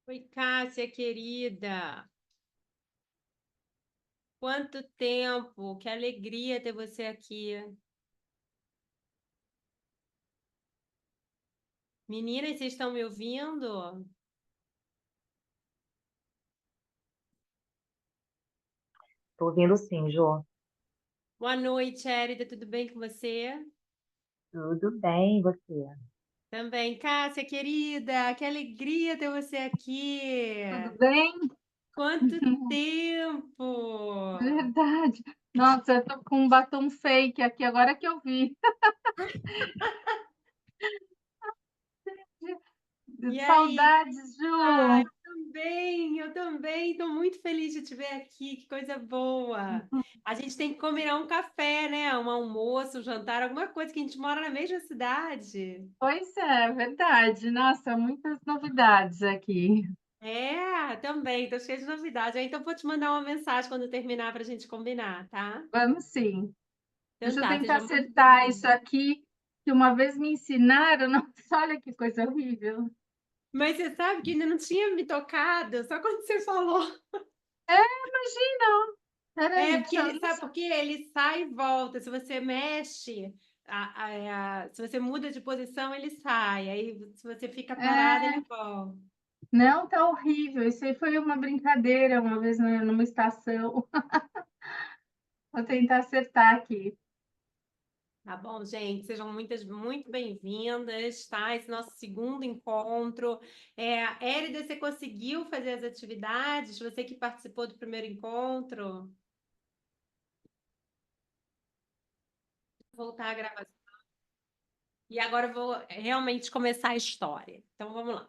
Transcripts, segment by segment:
Oi, Cássia, querida. Quanto tempo! Que alegria ter você aqui. Meninas, vocês estão me ouvindo? Tô ouvindo sim, Jô. Boa noite, Érida. Tudo bem com você? Tudo bem, e você? Também, Cássia, querida. Que alegria ter você aqui. Tudo bem? Quanto tempo! Verdade. Nossa, eu tô com um batom fake aqui, agora que eu vi. E aí? Saudades, Ah, Ju. eu também. Estou muito feliz de te ver aqui. Que coisa boa. A gente tem que combinar um café, né? Um almoço, um jantar, alguma coisa, que a gente mora na mesma cidade. Pois é, verdade. Nossa, muitas novidades aqui. É, também. Estou cheia de novidades. Então, vou te mandar uma mensagem quando terminar para a gente combinar, tá? Vamos sim. Então Deixa eu tá, tentar seja muito acertar isso bem-vindo. aqui, que uma vez me ensinaram. Nossa, olha que coisa horrível. Mas você sabe que ainda não tinha me tocado, só quando você falou. É, imagina. É, Peraí, porque deixa eu... ele sabe por quê? Ele sai e volta. Se você mexe, se você muda de posição, ele sai. Aí, se você fica parado, É, ele volta. não, tá horrível. Isso aí foi uma brincadeira uma vez numa estação. Vou tentar acertar aqui. Tá bom, gente? Sejam muito bem-vindas, tá? Esse nosso segundo encontro. Érida, você conseguiu fazer as atividades? Você que participou do primeiro encontro? Vou voltar a gravação. E agora eu vou realmente começar a história. Então, vamos lá.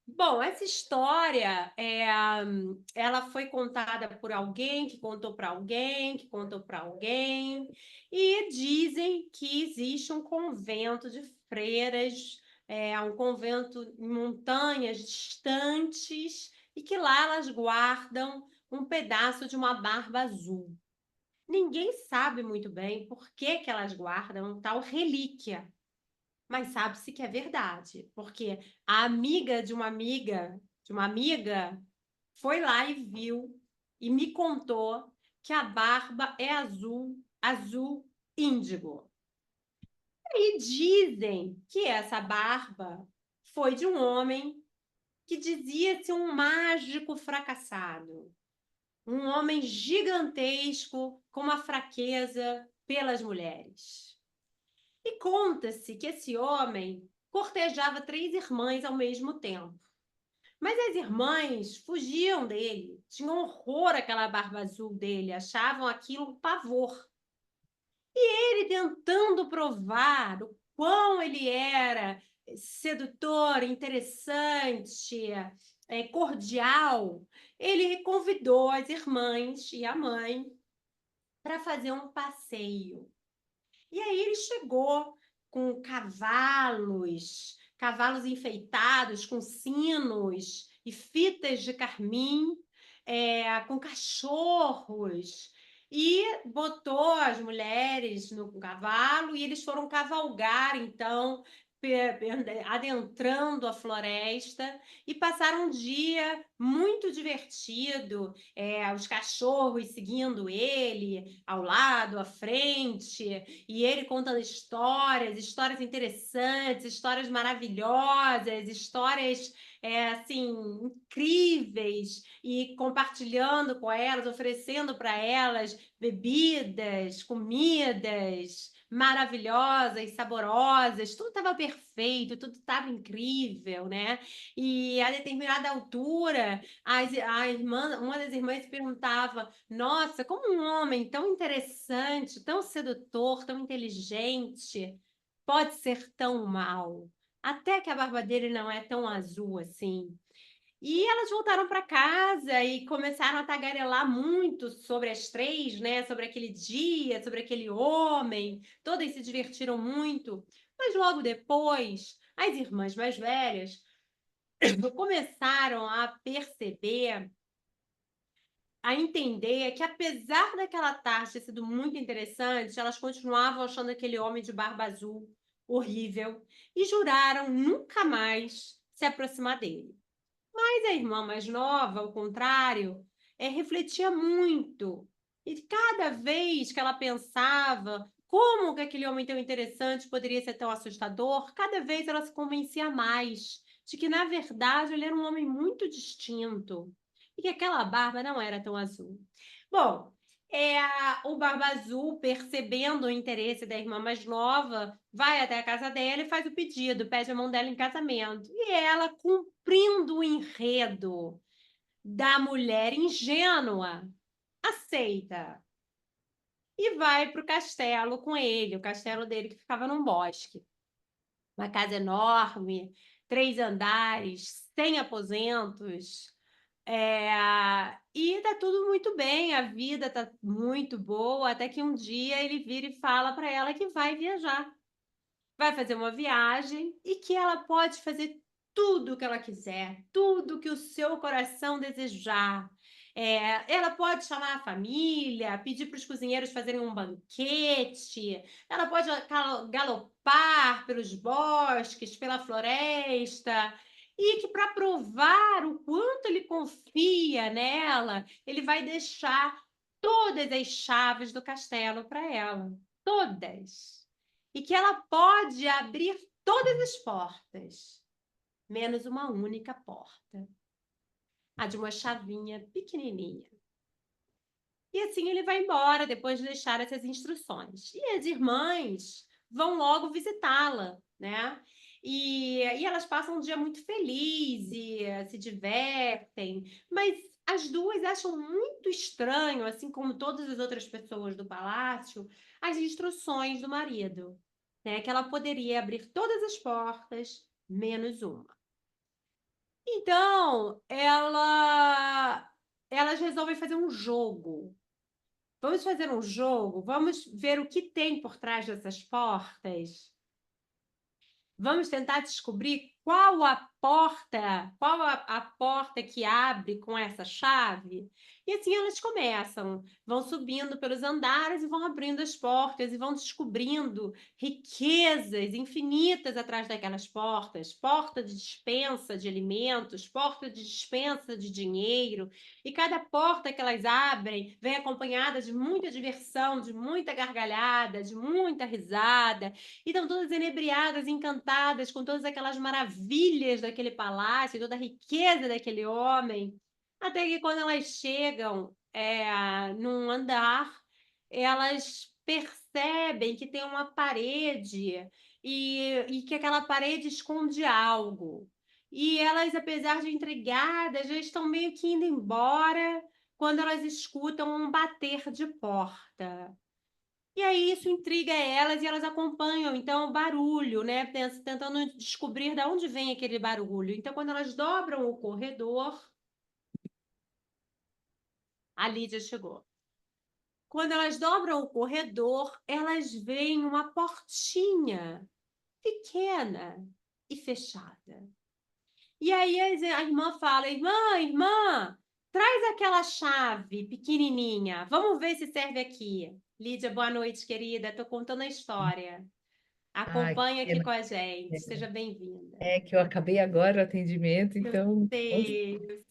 Bom, essa história ela foi contada por alguém que contou para alguém, que contou para alguém, e dizem que existe um convento de freiras, um convento em montanhas distantes, e que lá elas guardam um pedaço de uma barba azul. Ninguém sabe muito bem por que que elas guardam tal relíquia, mas sabe-se que é verdade, porque a amiga de uma amiga, foi lá e viu e me contou que a barba é azul, azul índigo. E dizem que essa barba foi de um homem que dizia ser um mágico fracassado, um homem gigantesco com uma fraqueza pelas mulheres. E conta-se que esse homem cortejava três irmãs ao mesmo tempo. Mas as irmãs fugiam dele, tinham horror àquela barba azul dele, achavam aquilo um pavor. Ele tentando provar o quão ele era sedutor, interessante, cordial, ele convidou as irmãs e a mãe para fazer um passeio. E aí ele chegou com cavalos enfeitados, com sinos e fitas de carmim, com cachorros, e botou as mulheres no cavalo e eles foram cavalgar, então, adentrando a floresta e passaram um dia muito divertido, os cachorros seguindo ele ao lado, à frente, e ele contando histórias interessantes, histórias maravilhosas, histórias assim incríveis, e compartilhando com elas, oferecendo para elas bebidas, comidas maravilhosas, saborosas, tudo estava perfeito, tudo estava incrível, né? E a determinada altura, uma das irmãs perguntava: Nossa, como um homem tão interessante, tão sedutor, tão inteligente, pode ser tão mau? Até que a barba dele não é tão azul assim. E elas voltaram para casa e começaram a tagarelar muito sobre as três, né? Sobre aquele dia, sobre aquele homem. Todas se divertiram muito. Mas logo depois, as irmãs mais velhas começaram a perceber, a entender que, apesar daquela tarde ter sido muito interessante, elas continuavam achando aquele homem de barba azul horrível e juraram nunca mais se aproximar dele. Mas a irmã mais nova, ao contrário, refletia muito. E cada vez que ela pensava como que aquele homem tão interessante poderia ser tão assustador, cada vez ela se convencia mais de que, na verdade, ele era um homem muito distinto e que aquela barba não era tão azul. Bom, o Barba Azul, percebendo o interesse da irmã mais nova, vai até a casa dela e faz o pedido, pede a mão dela em casamento. E ela, cumprindo o enredo da mulher ingênua, aceita. E vai para o castelo com ele, o castelo dele que ficava num bosque. Uma casa enorme, 3 andares, 100 aposentos. E tá tudo muito bem, a vida tá muito boa, até que um dia ele vira e fala para ela que vai viajar. Vai fazer uma viagem e que ela pode fazer tudo o que ela quiser, tudo que o seu coração desejar. Ela pode chamar a família, pedir para os cozinheiros fazerem um banquete, ela pode galopar pelos bosques, pela floresta, e que para provar o quanto ele confia nela, ele vai deixar todas as chaves do castelo para ela. Todas. E que ela pode abrir todas as portas, menos uma única porta, a de uma chavinha pequenininha. E assim ele vai embora, depois de deixar essas instruções. E as irmãs vão logo visitá-la, né? E elas passam um dia muito feliz e se divertem, mas as duas acham muito estranho, assim como todas as outras pessoas do palácio, as instruções do marido, né? Que ela poderia abrir todas as portas, menos uma. Então, elas resolvem fazer um jogo. Vamos fazer um jogo? Vamos ver o que tem por trás dessas portas? Vamos tentar descobrir qual a porta que abre com essa chave? E assim elas começam, vão subindo pelos andares e vão abrindo as portas e vão descobrindo riquezas infinitas atrás daquelas portas, porta de dispensa de alimentos, porta de dispensa de dinheiro, e cada porta que elas abrem vem acompanhada de muita diversão, de muita gargalhada, de muita risada. E estão todas enebriadas, encantadas com todas aquelas maravilhas daquele palácio, toda a riqueza daquele homem. Até que quando elas chegam num andar, elas percebem que tem uma parede e que aquela parede esconde algo. E elas, apesar de intrigadas, já estão meio que indo embora quando elas escutam um bater de porta. E aí isso intriga elas e elas acompanham, então, o barulho, né? Tentando descobrir de onde vem aquele barulho. Então, quando elas dobram o corredor, a Lídia chegou. Quando elas dobram o corredor, elas veem uma portinha pequena e fechada. E aí a irmã fala: irmã, traz aquela chave pequenininha. Vamos ver se serve aqui. Lídia, boa noite, querida. Estou contando a história. Ai, que Acompanhe aqui pena. com a gente. Seja bem-vinda. É que eu acabei agora o atendimento, então, Eu sei.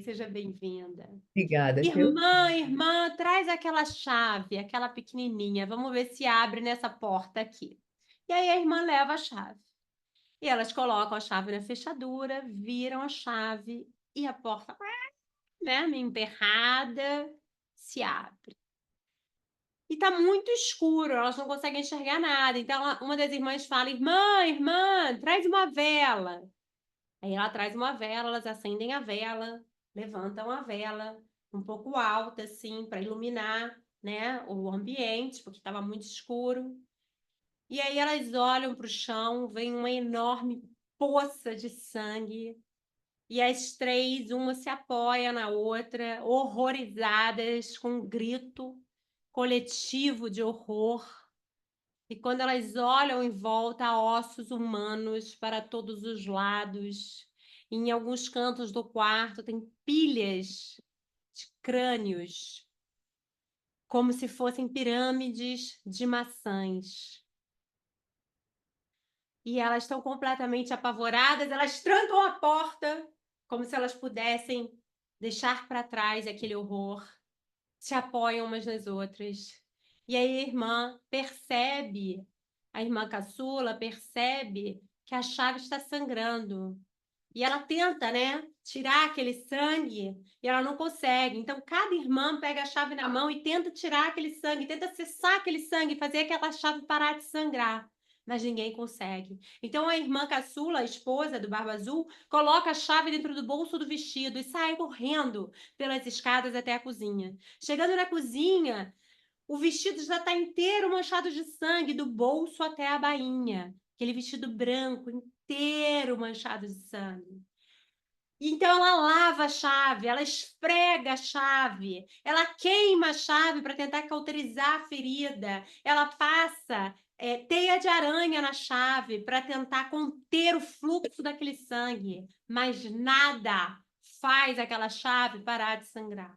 Seja bem-vinda. obrigada, viu? Irmã, traz aquela chave, aquela pequenininha. Vamos ver se abre nessa porta aqui. E aí a irmã leva a chave. E elas colocam a chave na fechadura, viram a chave e a porta, né, meio emperrada, se abre. E tá muito escuro, elas não conseguem enxergar nada. Então, uma das irmãs fala: irmã, traz uma vela. Aí ela traz uma vela, elas acendem a vela, levantam a vela um pouco alta, assim, para iluminar, né, o ambiente, porque estava muito escuro. E aí elas olham para o chão, vem uma enorme poça de sangue. E as três, uma se apoia na outra, horrorizadas, com um grito coletivo de horror. E quando elas olham em volta, há ossos humanos para todos os lados. E em alguns cantos do quarto tem pilhas de crânios, como se fossem pirâmides de maçãs. e elas estão completamente apavoradas, elas trancam a porta, como se elas pudessem deixar para trás aquele horror, se apoiam umas nas outras. E aí a irmã caçula percebe que a chave está sangrando. E ela tenta, né, tirar aquele sangue e ela não consegue. Então, cada irmã pega a chave na mão e tenta tirar aquele sangue, tenta cessar aquele sangue, fazer aquela chave parar de sangrar. Mas ninguém consegue. Então, a irmã caçula, a esposa do Barba Azul, coloca a chave dentro do bolso do vestido e sai correndo pelas escadas até a cozinha. Chegando na cozinha, o vestido já está inteiro manchado de sangue, do bolso até a bainha. Aquele vestido branco inteiro manchado de sangue. Então ela lava a chave, ela esfrega a chave, ela queima a chave para tentar cauterizar a ferida, ela passa teia de aranha na chave para tentar conter o fluxo daquele sangue, mas nada faz aquela chave parar de sangrar.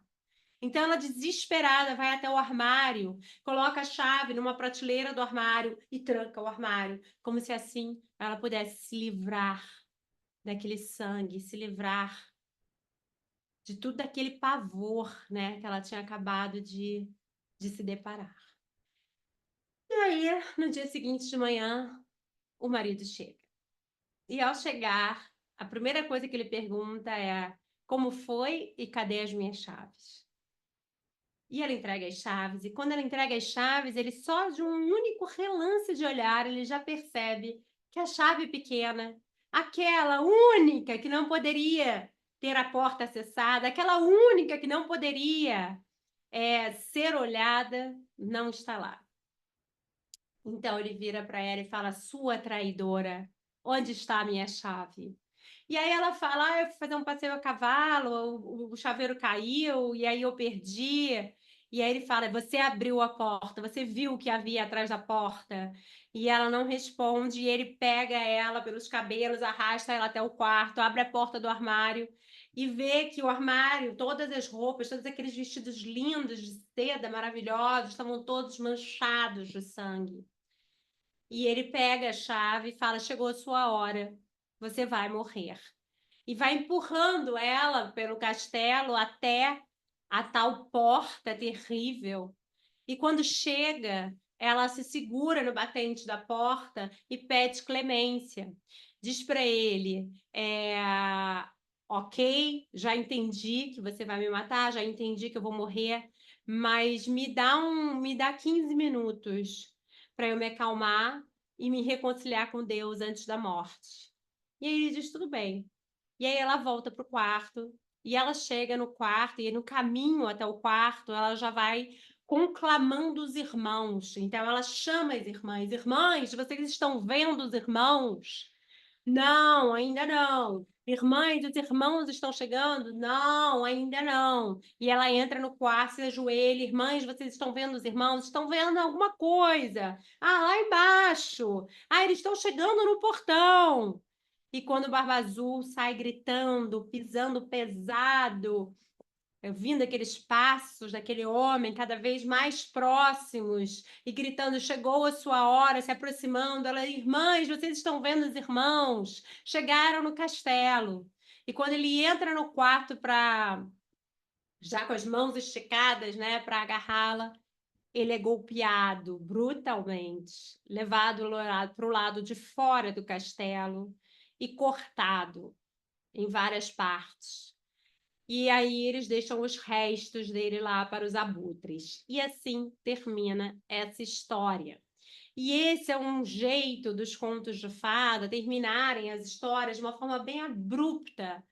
Então ela, desesperada, vai até o armário, coloca a chave numa prateleira do armário e tranca o armário, como se assim ela pudesse se livrar daquele sangue, se livrar de tudo aquele pavor, né, que ela tinha acabado de se deparar. E aí, no dia seguinte de manhã, o marido chega. E ao chegar, a primeira coisa que ele pergunta é: como foi e cadê as minhas chaves? E ela entrega as chaves, e quando ela entrega as chaves, ele só de um único relance de olhar, ele já percebe que a chave pequena, aquela única que não poderia ter a porta acessada, aquela única que não poderia ser olhada, não está lá. Então ele vira para ela e fala: sua traidora, onde está a minha chave? E aí ela fala: eu fui fazer um passeio a cavalo, o chaveiro caiu, e aí eu perdi. E aí ele fala: você abriu a porta, você viu o que havia atrás da porta? E ela não responde, e ele pega ela pelos cabelos, arrasta ela até o quarto, abre a porta do armário e vê que o armário, todas as roupas, todos aqueles vestidos lindos de seda, maravilhosos, estavam todos manchados de sangue. E ele pega a chave e fala: chegou a sua hora, você vai morrer. E vai empurrando ela pelo castelo até a tal porta terrível. E quando chega, ela se segura no batente da porta e pede clemência. Diz para ele: ok, já entendi que você vai me matar, já entendi que eu vou morrer, mas me dá 15 minutos para eu me acalmar e me reconciliar com Deus antes da morte. E aí ele diz: tudo bem. E aí ela volta para o quarto, e ela chega no quarto, e no caminho até o quarto, ela já vai conclamando os irmãos. Então ela chama as irmãs: irmãs, vocês estão vendo os irmãos? Não, ainda não. Irmãs, os irmãos estão chegando? Não, ainda não. E ela entra no quarto, se ajoelha: irmãs, vocês estão vendo os irmãos? Estão vendo alguma coisa? Ah, lá embaixo. Ah, eles estão chegando no portão. E quando o Barba Azul sai gritando, pisando pesado, vindo aqueles passos daquele homem cada vez mais próximos e gritando: chegou a sua hora, se aproximando, ela: irmãs, vocês estão vendo os irmãos? Chegaram no castelo. E quando ele entra no quarto já com as mãos esticadas, né, para agarrá-la, ele é golpeado brutalmente, levado para o lado de fora do castelo e cortado em várias partes. E aí eles deixam os restos dele lá para os abutres. E assim termina essa história. E esse é um jeito dos contos de fada terminarem as histórias de uma forma bem abrupta,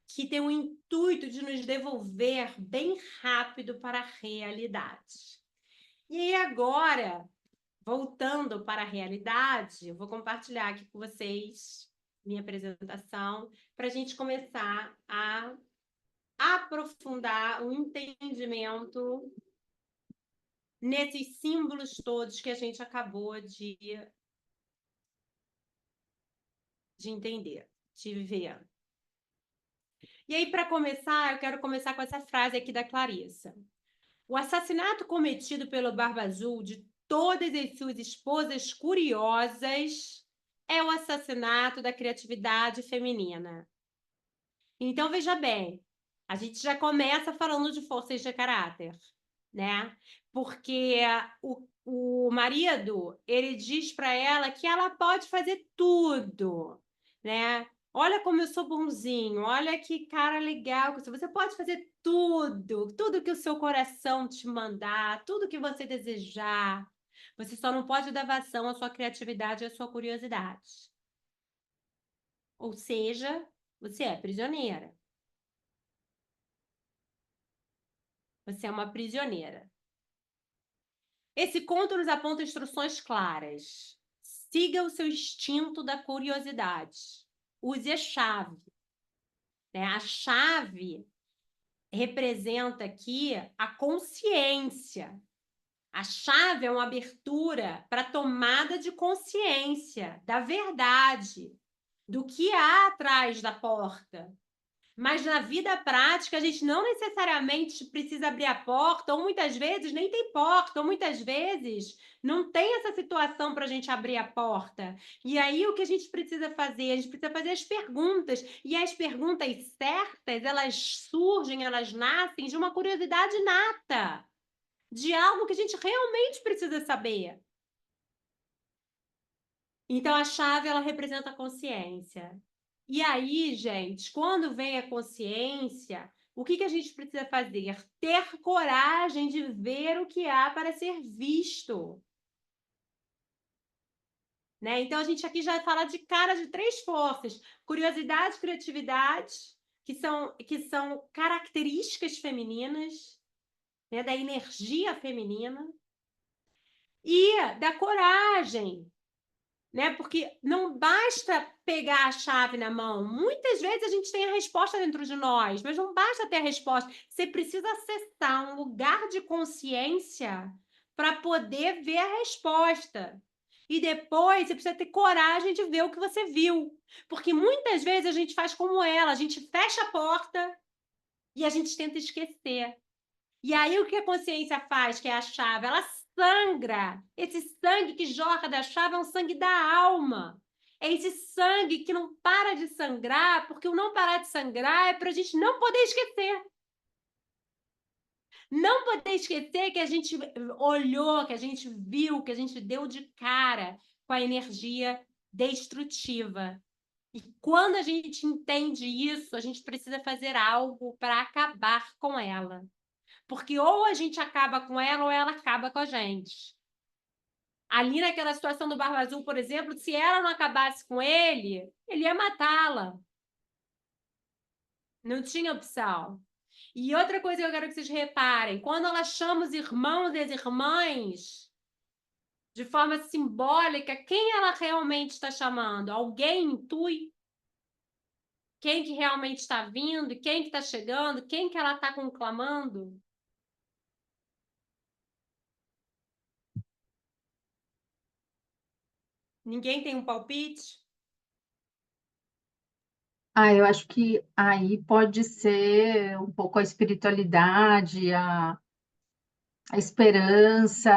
que tem o intuito de nos devolver bem rápido para a realidade. E aí agora, voltando para a realidade, eu vou compartilhar aqui com vocês minha apresentação para a gente começar a aprofundar o entendimento nesses símbolos todos que a gente acabou de entender, de ver. E aí, para começar, eu quero começar com essa frase aqui da Clarissa. O assassinato cometido pelo Barba Azul de todas as suas esposas curiosas é o assassinato da criatividade feminina. Então, veja bem, a gente já começa falando de forças de caráter, né? Porque o marido, ele diz para ela que ela pode fazer tudo, né? Olha como eu sou bonzinho, olha que cara legal que eu sou. Você pode fazer tudo, tudo que o seu coração te mandar, tudo que você desejar. Você só não pode dar vazão à sua criatividade e à sua curiosidade. Ou seja, você é prisioneira. Você é uma prisioneira. Esse conto nos aponta instruções claras. Siga o seu instinto da curiosidade. Use a chave, né? A chave representa aqui a consciência. A chave é uma abertura para a tomada de consciência da verdade, do que há atrás da porta. Mas na vida prática, a gente não necessariamente precisa abrir a porta, ou muitas vezes nem tem porta, ou muitas vezes não tem essa situação para a gente abrir a porta. E aí o que a gente precisa fazer? A gente precisa fazer as perguntas. E as perguntas certas, elas surgem, elas nascem de uma curiosidade nata, de algo que a gente realmente precisa saber. Então, a chave, ela representa a consciência. E aí, gente, quando vem a consciência, o que a gente precisa fazer? Ter coragem de ver o que há para ser visto. Né? Então, a gente aqui já fala de cara de 3 forças: curiosidade, criatividade, que são características femininas, né? Da energia feminina, e da coragem. Né? Porque não basta pegar a chave na mão. Muitas vezes a gente tem a resposta dentro de nós, mas não basta ter a resposta. Você precisa acessar um lugar de consciência para poder ver a resposta. E depois você precisa ter coragem de ver o que você viu. Porque muitas vezes a gente faz como ela, a gente fecha a porta e a gente tenta esquecer. E aí o que a consciência faz, que é a chave? Ela sangra. Esse sangue que jorra da chave é um sangue da alma. É esse sangue que não para de sangrar, porque o não parar de sangrar é para a gente não poder esquecer. Não poder esquecer que a gente olhou, que a gente viu, que a gente deu de cara com a energia destrutiva. E quando a gente entende isso, a gente precisa fazer algo para acabar com ela. Porque ou a gente acaba com ela ou ela acaba com a gente. Ali naquela situação do Barba Azul, por exemplo, se ela não acabasse com ele ia matá-la. Não tinha opção. E outra coisa que eu quero que vocês reparem, quando ela chama os irmãos e as irmãs, de forma simbólica, quem ela realmente está chamando? Alguém intui? Quem que realmente está vindo? Quem que está chegando? Quem que ela está conclamando? Ninguém tem um palpite? Eu acho que aí pode ser um pouco a espiritualidade, a esperança,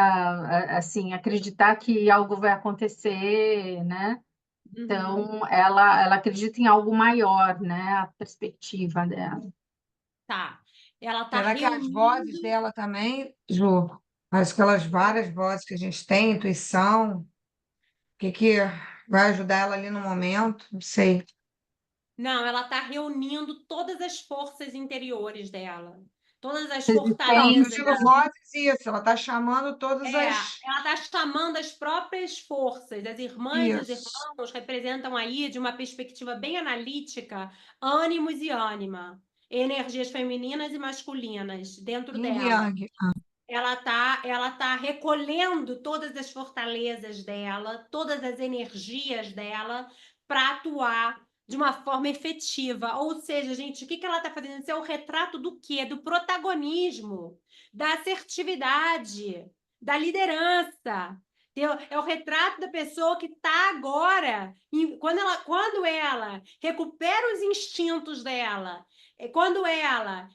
assim, acreditar que algo vai acontecer, né? Então, ela acredita em algo maior, né? A perspectiva dela. Tá. Ela está Será que as vozes reunindo. dela também, Ju? Aquelas várias vozes que a gente tem, intuição, o que vai ajudar ela ali no momento? Não sei. Não, ela está reunindo todas as forças interiores dela, todas as Não, eu fortalezas. digo vozes isso, ela está chamando todas as. Ela está chamando as próprias forças. As irmãs e os Isso. irmãos representam aí, de uma perspectiva bem analítica, ânimos e ânima, energias femininas e masculinas dentro Yin e dela. Yang. Ela tá recolhendo todas as fortalezas dela, todas as energias dela para atuar de uma forma efetiva. Ou seja, gente, o que ela está fazendo? Isso é o retrato do quê? Do protagonismo, da assertividade, da liderança. É o retrato da pessoa que está agora. Quando ela recupera os instintos dela, quando ela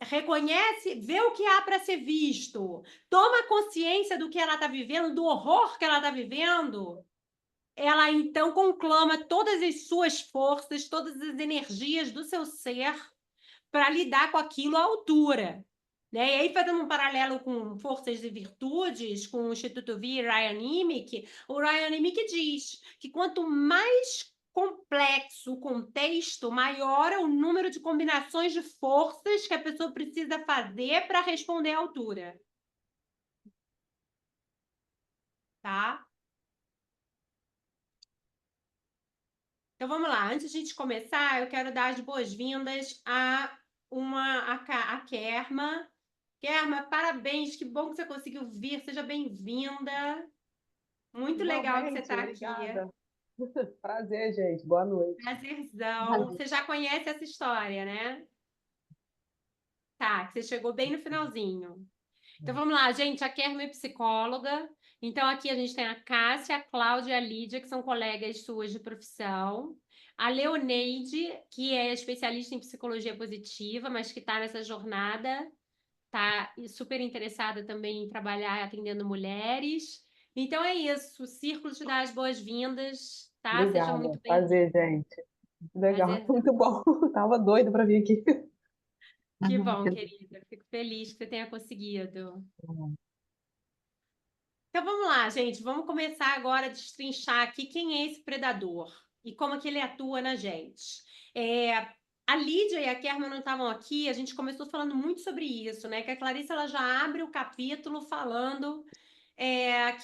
reconhece, vê o que há para ser visto, toma consciência do que ela está vivendo, do horror que ela está vivendo, ela então conclama todas as suas forças, todas as energias do seu ser para lidar com aquilo à altura. Né? E aí, fazendo um paralelo com Forças e Virtudes, com o Instituto V e Ryan Nimick, o Ryan Nimick diz que quanto mais complexo o contexto, maior é o número de combinações de forças que a pessoa precisa fazer para responder à altura. Tá? Então, vamos lá. Antes de a gente começar, eu quero dar as boas-vindas a Kerma. Kerma, parabéns, que bom que você conseguiu vir, seja bem-vinda. Muito legal que você está aqui. Obrigada. Prazer, gente. Boa noite. Prazerzão. Você já conhece essa história, né? Tá, que você chegou bem no finalzinho. Então vamos lá, gente. A Kerma é psicóloga. Então aqui a gente tem a Cássia, a Cláudia e a Lídia, que são colegas suas de profissão. A Leoneide, que é especialista em psicologia positiva, mas que está nessa jornada, tá super interessada também em trabalhar atendendo mulheres. Então é isso. O Círculo te dá as boas-vindas, tá? Seja Obrigada. muito Prazer, bem-vinda. gente. Legal. Prazer. Muito bom. Tava doido para vir aqui. Que bom, querida. Fico feliz que você tenha conseguido. Então vamos lá, gente. Vamos começar agora a destrinchar aqui quem é esse predador e como que ele atua na gente. A Lídia e a Kerma não estavam aqui, a gente começou falando muito sobre isso, né? Que a Clarice ela já abre o capítulo falando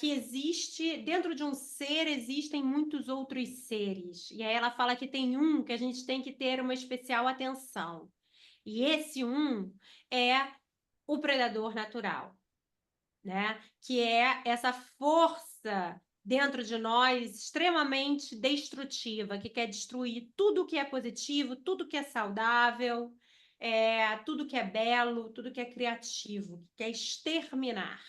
que existe, dentro de um ser, existem muitos outros seres. E aí ela fala que tem um que a gente tem que ter uma especial atenção. E esse um é o predador natural, né? Que é essa força dentro de nós extremamente destrutiva, que quer destruir tudo que é positivo, tudo que é saudável, tudo que é belo, tudo que é criativo, que quer exterminar.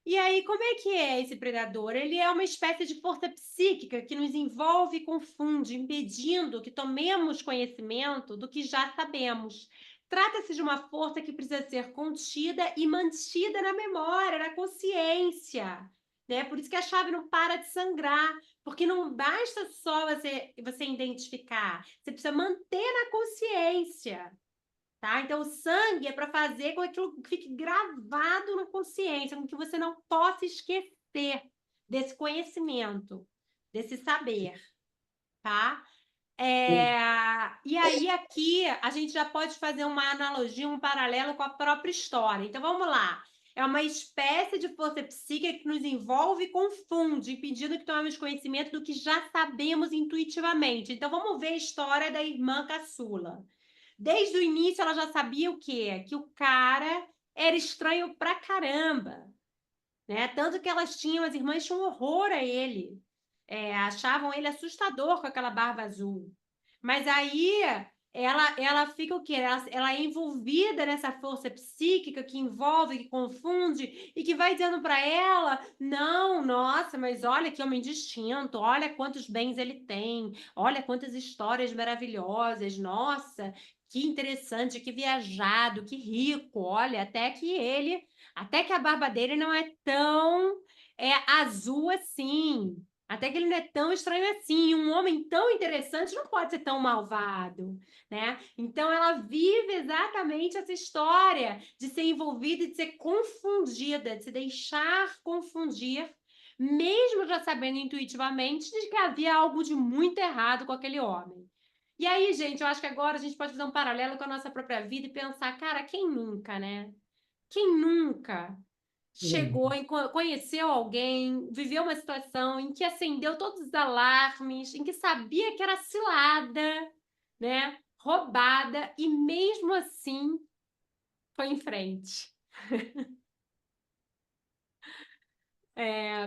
E aí, como é que é esse predador? Ele é uma espécie de força psíquica que nos envolve e confunde, impedindo que tomemos conhecimento do que já sabemos. Trata-se de uma força que precisa ser contida e mantida na memória, na consciência. Né? Por isso que a chave não para de sangrar, porque não basta só você identificar, você precisa manter na consciência. Tá? Então, o sangue é para fazer com que aquilo fique gravado na consciência, com que você não possa esquecer desse conhecimento, desse saber, tá? E aí, aqui, a gente já pode fazer uma analogia, um paralelo com a própria história. Então, vamos lá. É uma espécie de força psíquica que nos envolve e confunde, impedindo que tomemos conhecimento do que já sabemos intuitivamente. Então, vamos ver a história da irmã caçula. Desde o início ela já sabia o quê? Que o cara era estranho pra caramba, né? Tanto que as irmãs tinham horror a ele, achavam ele assustador com aquela barba azul. Mas aí ela fica o quê? Ela é envolvida nessa força psíquica que envolve, que confunde e que vai dizendo para ela: não, nossa, mas olha que homem distinto, olha quantos bens ele tem, olha quantas histórias maravilhosas, nossa, que interessante, que viajado, que rico, olha, até que a barba dele não é tão azul assim. Até que ele não é tão estranho assim. Um homem tão interessante não pode ser tão malvado, né? Então, ela vive exatamente essa história de ser envolvida e de ser confundida, de se deixar confundir, mesmo já sabendo intuitivamente de que havia algo de muito errado com aquele homem. E aí, gente, eu acho que agora a gente pode fazer um paralelo com a nossa própria vida e pensar, cara, quem nunca, né? Quem nunca chegou, conheceu alguém, viveu uma situação em que acendeu todos os alarmes, em que sabia que era cilada, né? Roubada, e mesmo assim foi em frente.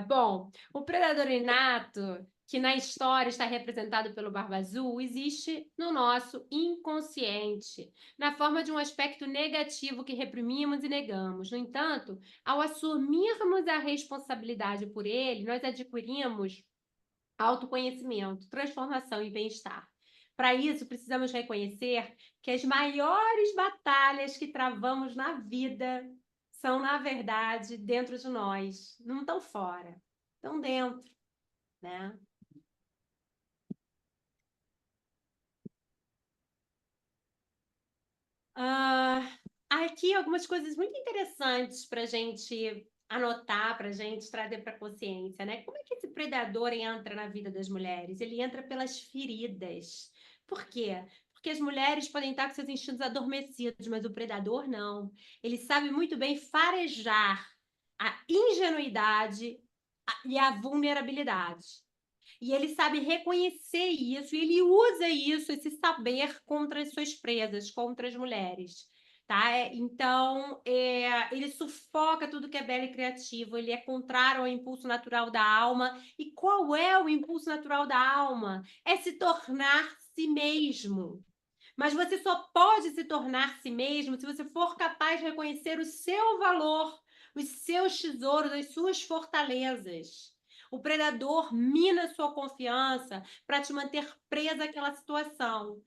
Bom, o predador inato, que na história está representado pelo Barba Azul, existe no nosso inconsciente, na forma de um aspecto negativo que reprimimos e negamos. No entanto, ao assumirmos a responsabilidade por ele, nós adquirimos autoconhecimento, transformação e bem-estar. Para isso, precisamos reconhecer que as maiores batalhas que travamos na vida são, na verdade, dentro de nós, não estão fora, estão dentro. né? Aqui algumas coisas muito interessantes para a gente anotar, para a gente trazer para a consciência, né? Como é que esse predador entra na vida das mulheres? Ele entra pelas feridas. Por quê? Porque as mulheres podem estar com seus instintos adormecidos, mas o predador não. Ele sabe muito bem farejar a ingenuidade e a vulnerabilidade. E ele sabe reconhecer isso, e ele usa isso, esse saber contra as suas presas, contra as mulheres. Tá? Então, ele sufoca tudo que é belo e criativo, ele é contrário ao impulso natural da alma. E qual é o impulso natural da alma? É se tornar si mesmo. Mas você só pode se tornar si mesmo se você for capaz de reconhecer o seu valor, os seus tesouros, as suas fortalezas. O predador mina sua confiança para te manter presa àquela situação.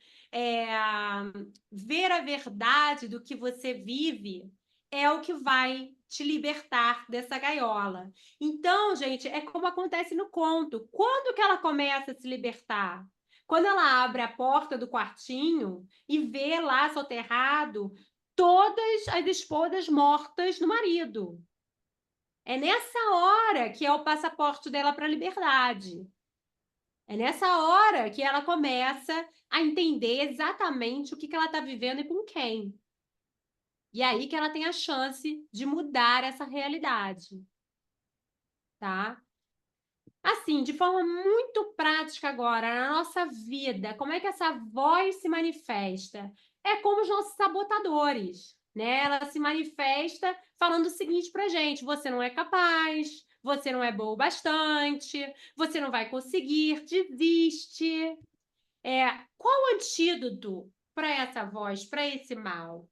Ver a verdade do que você vive é o que vai te libertar dessa gaiola. Então, gente, é como acontece no conto. Quando que ela começa a se libertar? Quando ela abre a porta do quartinho e vê lá soterrado todas as esposas mortas do marido. É nessa hora que é o passaporte dela para a liberdade. É nessa hora que ela começa a entender exatamente o que ela está vivendo e com quem. E aí que ela tem a chance de mudar essa realidade. Tá? Assim, de forma muito prática agora, na nossa vida, como é que essa voz se manifesta? É como os nossos sabotadores, né? Ela se manifesta falando o seguinte pra gente: você não é capaz, você não é bom o bastante, você não vai conseguir, desiste. Qual o antídoto para essa voz, para esse mal?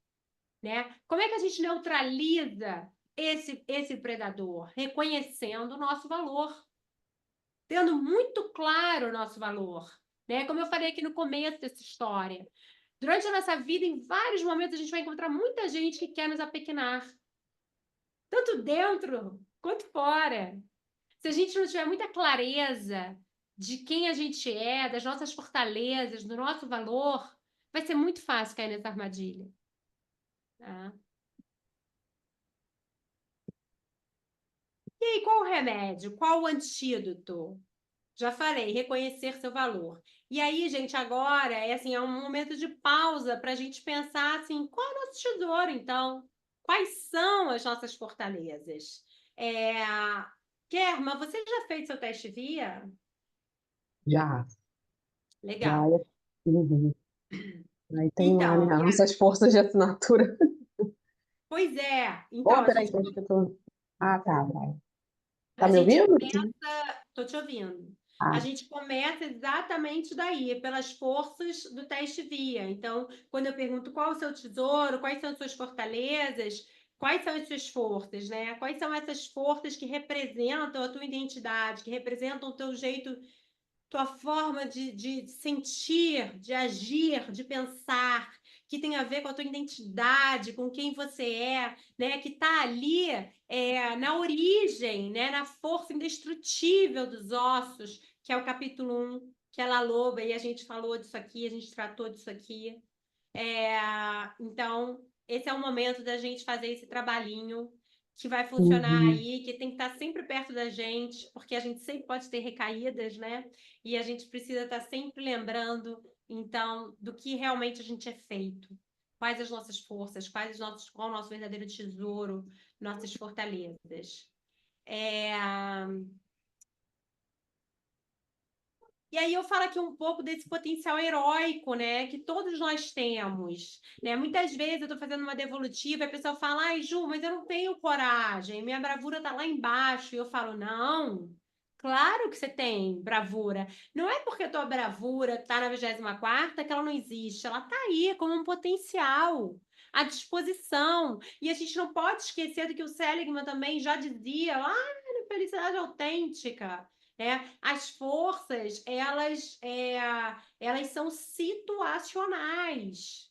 Né? Como é que a gente neutraliza esse predador? Reconhecendo o nosso valor, tendo muito claro o nosso valor, né? Como eu falei aqui no começo dessa história. Durante a nossa vida, em vários momentos, a gente vai encontrar muita gente que quer nos apequenar, tanto dentro quanto fora. Se a gente não tiver muita clareza de quem a gente é, das nossas fortalezas, do nosso valor, vai ser muito fácil cair nessa armadilha. Tá? E aí, qual o remédio? Qual o antídoto? Já falei, reconhecer seu valor. E aí, gente, agora é um momento de pausa para a gente pensar assim, qual é o nosso tesouro, então? Quais são as nossas fortalezas? Kerma, você já fez seu teste via? Já, já. Legal. Uhum. Aí tem lá, né, Então, as nossas forças de assinatura. pois é. Então, Oh, peraí, que eu tô... Ah, tá, vai. Tá a me gente ouvindo? começa... Tô te ouvindo. A Ah, gente começa exatamente daí, pelas forças do teste via. Então, quando eu pergunto qual é o seu tesouro, quais são as suas fortalezas, quais são as suas forças, né? Quais são essas forças que representam a tua identidade, que representam o teu jeito, tua forma de sentir, de agir, de pensar, que tem a ver com a tua identidade, com quem você é, né? Que está ali na origem, né? Na força indestrutível dos ossos, que é o capítulo 1, que é La Loba, e a gente falou disso aqui, a gente tratou disso aqui. Então, esse é o momento da gente fazer esse trabalhinho que vai funcionar uhum. aí, que tem que estar sempre perto da gente, porque a gente sempre pode ter recaídas, né? E a gente precisa estar sempre lembrando, então, do que realmente a gente é feito. Quais as nossas forças, qual o nosso verdadeiro tesouro, nossas fortalezas. E aí eu falo aqui um pouco desse potencial heróico, né, que todos nós temos, né? Muitas vezes eu estou fazendo uma devolutiva e a pessoa fala, ai, Ju, mas eu não tenho coragem, minha bravura está lá embaixo. E eu falo, não, claro que você tem bravura. Não é porque a tua bravura está na 24ª que ela não existe, ela está aí como um potencial à disposição. E a gente não pode esquecer do que o Seligman também já dizia lá na Felicidade Autêntica. As forças, elas são situacionais,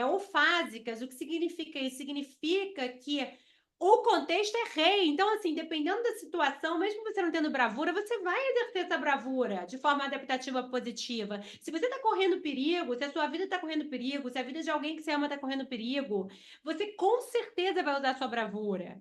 ou fásicas. O que significa isso? Significa que O contexto é rei. Então, assim, dependendo da situação, mesmo você não tendo bravura, você vai exercer essa bravura de forma adaptativa positiva. Se você está correndo perigo, se a sua vida está correndo perigo, se a vida de alguém que você ama está correndo perigo, você com certeza vai usar a sua bravura.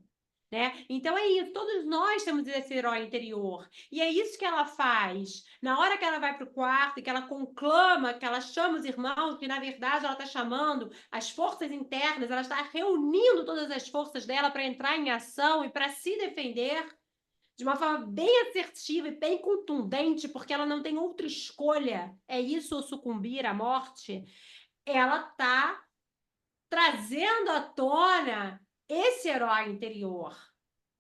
Né? Então é isso, todos nós temos esse herói interior. E é isso que ela faz. Na hora que ela vai para o quarto, que ela conclama, que ela chama os irmãos, que na verdade ela está chamando as forças internas, ela está reunindo todas as forças dela para entrar em ação e para se defender de uma forma bem assertiva e bem contundente, porque ela não tem outra escolha. É isso ou sucumbir à morte. Ela está trazendo à tona esse herói interior,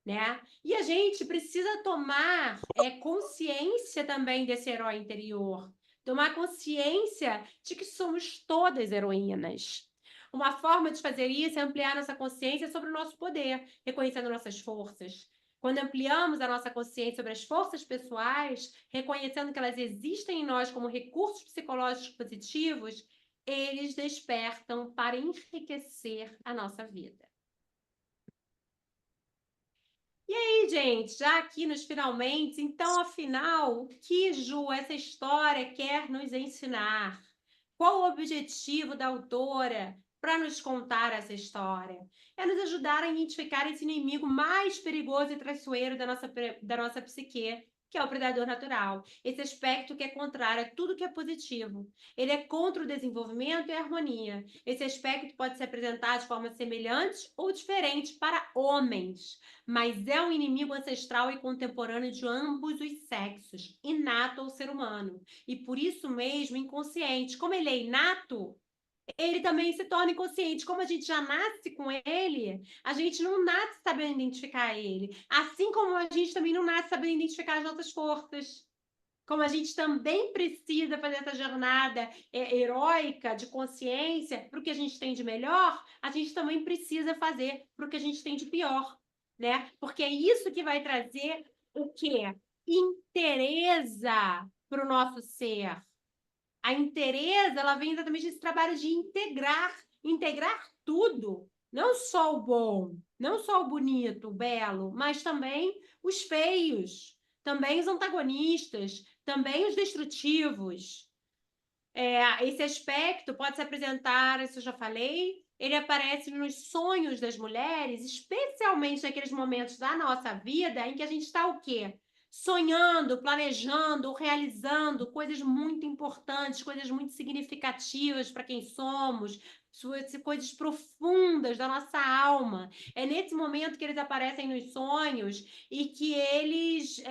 né? E a gente precisa tomar consciência também desse herói interior, tomar consciência de que somos todas heroínas. Uma forma de fazer isso é ampliar nossa consciência sobre o nosso poder, reconhecendo nossas forças. Quando ampliamos a nossa consciência sobre as forças pessoais, reconhecendo que elas existem em nós como recursos psicológicos positivos, eles despertam para enriquecer a nossa vida. E aí, gente, já aqui nos finalmente, então, afinal, o que, Ju, essa história quer nos ensinar? Qual o objetivo da autora para nos contar essa história? É nos ajudar a identificar esse inimigo mais perigoso e traiçoeiro da nossa psique, que é o predador natural. Esse aspecto que é contrário a tudo que é positivo. Ele é contra o desenvolvimento e a harmonia. Esse aspecto pode se apresentar de forma semelhante ou diferente para homens, mas é um inimigo ancestral e contemporâneo de ambos os sexos, inato ao ser humano. E por isso mesmo inconsciente. Como ele é inato, ele também se torna inconsciente. Como a gente já nasce com ele, a gente não nasce sabendo identificar ele. Assim como a gente também não nasce sabendo identificar as nossas forças. Como a gente também precisa fazer essa jornada heróica de consciência para o que a gente tem de melhor, a gente também precisa fazer para o que a gente tem de pior, né? Porque é isso que vai trazer o quê? Interesa para o nosso ser. A inteireza, ela vem exatamente desse trabalho de integrar tudo, não só o bom, não só o bonito, o belo, mas também os feios, também os antagonistas, também os destrutivos. Esse aspecto pode se apresentar, isso eu já falei, ele aparece nos sonhos das mulheres, especialmente naqueles momentos da nossa vida em que a gente está o quê? Sonhando, planejando, realizando coisas muito importantes, coisas muito significativas para quem somos, coisas profundas da nossa alma. É nesse momento que eles aparecem nos sonhos e que eles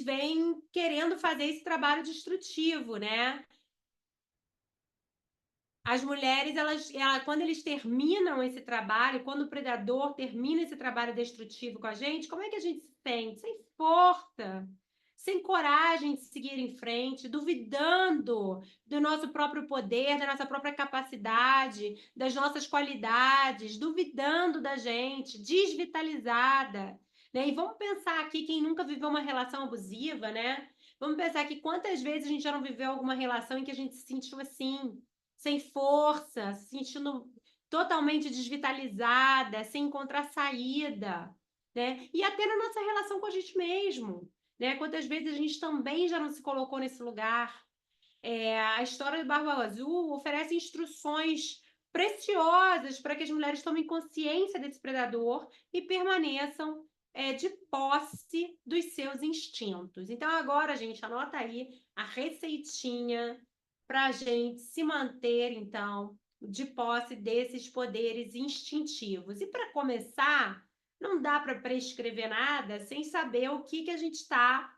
vêm querendo fazer esse trabalho destrutivo, né? As mulheres, quando eles terminam esse trabalho, quando o predador termina esse trabalho destrutivo com a gente, como é que a gente se sente? Sem força, sem coragem de seguir em frente, duvidando do nosso próprio poder, da nossa própria capacidade, das nossas qualidades, duvidando da gente, desvitalizada, né? E vamos pensar aqui quem nunca viveu uma relação abusiva, né? Vamos pensar aqui quantas vezes a gente já não viveu alguma relação em que a gente se sentiu assim, sem força, se sentindo totalmente desvitalizada, sem encontrar saída, né? E até na nossa relação com a gente mesmo, né? Quantas vezes a gente também já não se colocou nesse lugar. A história do Barba Azul oferece instruções preciosas para que as mulheres tomem consciência desse predador e permaneçam de posse dos seus instintos. Então, agora, gente, anota aí a receitinha para a gente se manter, então, de posse desses poderes instintivos. E para começar, não dá para prescrever nada sem saber o que a gente está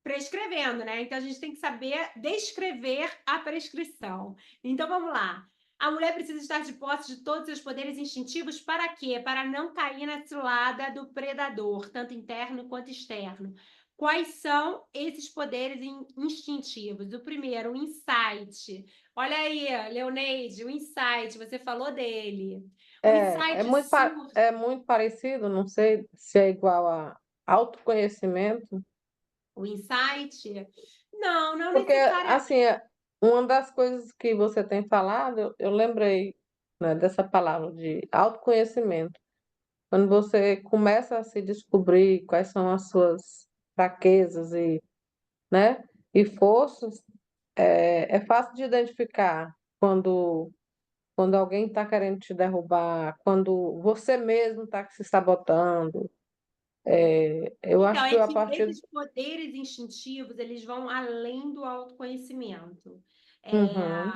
prescrevendo, né? Então a gente tem que saber descrever a prescrição. Então vamos lá. A mulher precisa estar de posse de todos os seus poderes instintivos para quê? Para não cair na cilada do predador, tanto interno quanto externo. Quais são esses poderes instintivos? O primeiro, o insight. Olha aí, Leoneide, o insight, você falou dele. O insight surge... é muito parecido, não sei se é igual a autoconhecimento, O insight? Não porque necessariamente. assim, uma das coisas que você tem falado, eu lembrei, né, dessa palavra de autoconhecimento. Quando você começa a se descobrir quais são as suas fraquezas né, e forças, é fácil de identificar quando alguém está querendo te derrubar, quando você mesmo está se sabotando. Eu Então, acho que é a que partir. esses poderes instintivos, eles vão além do autoconhecimento. É, Uhum,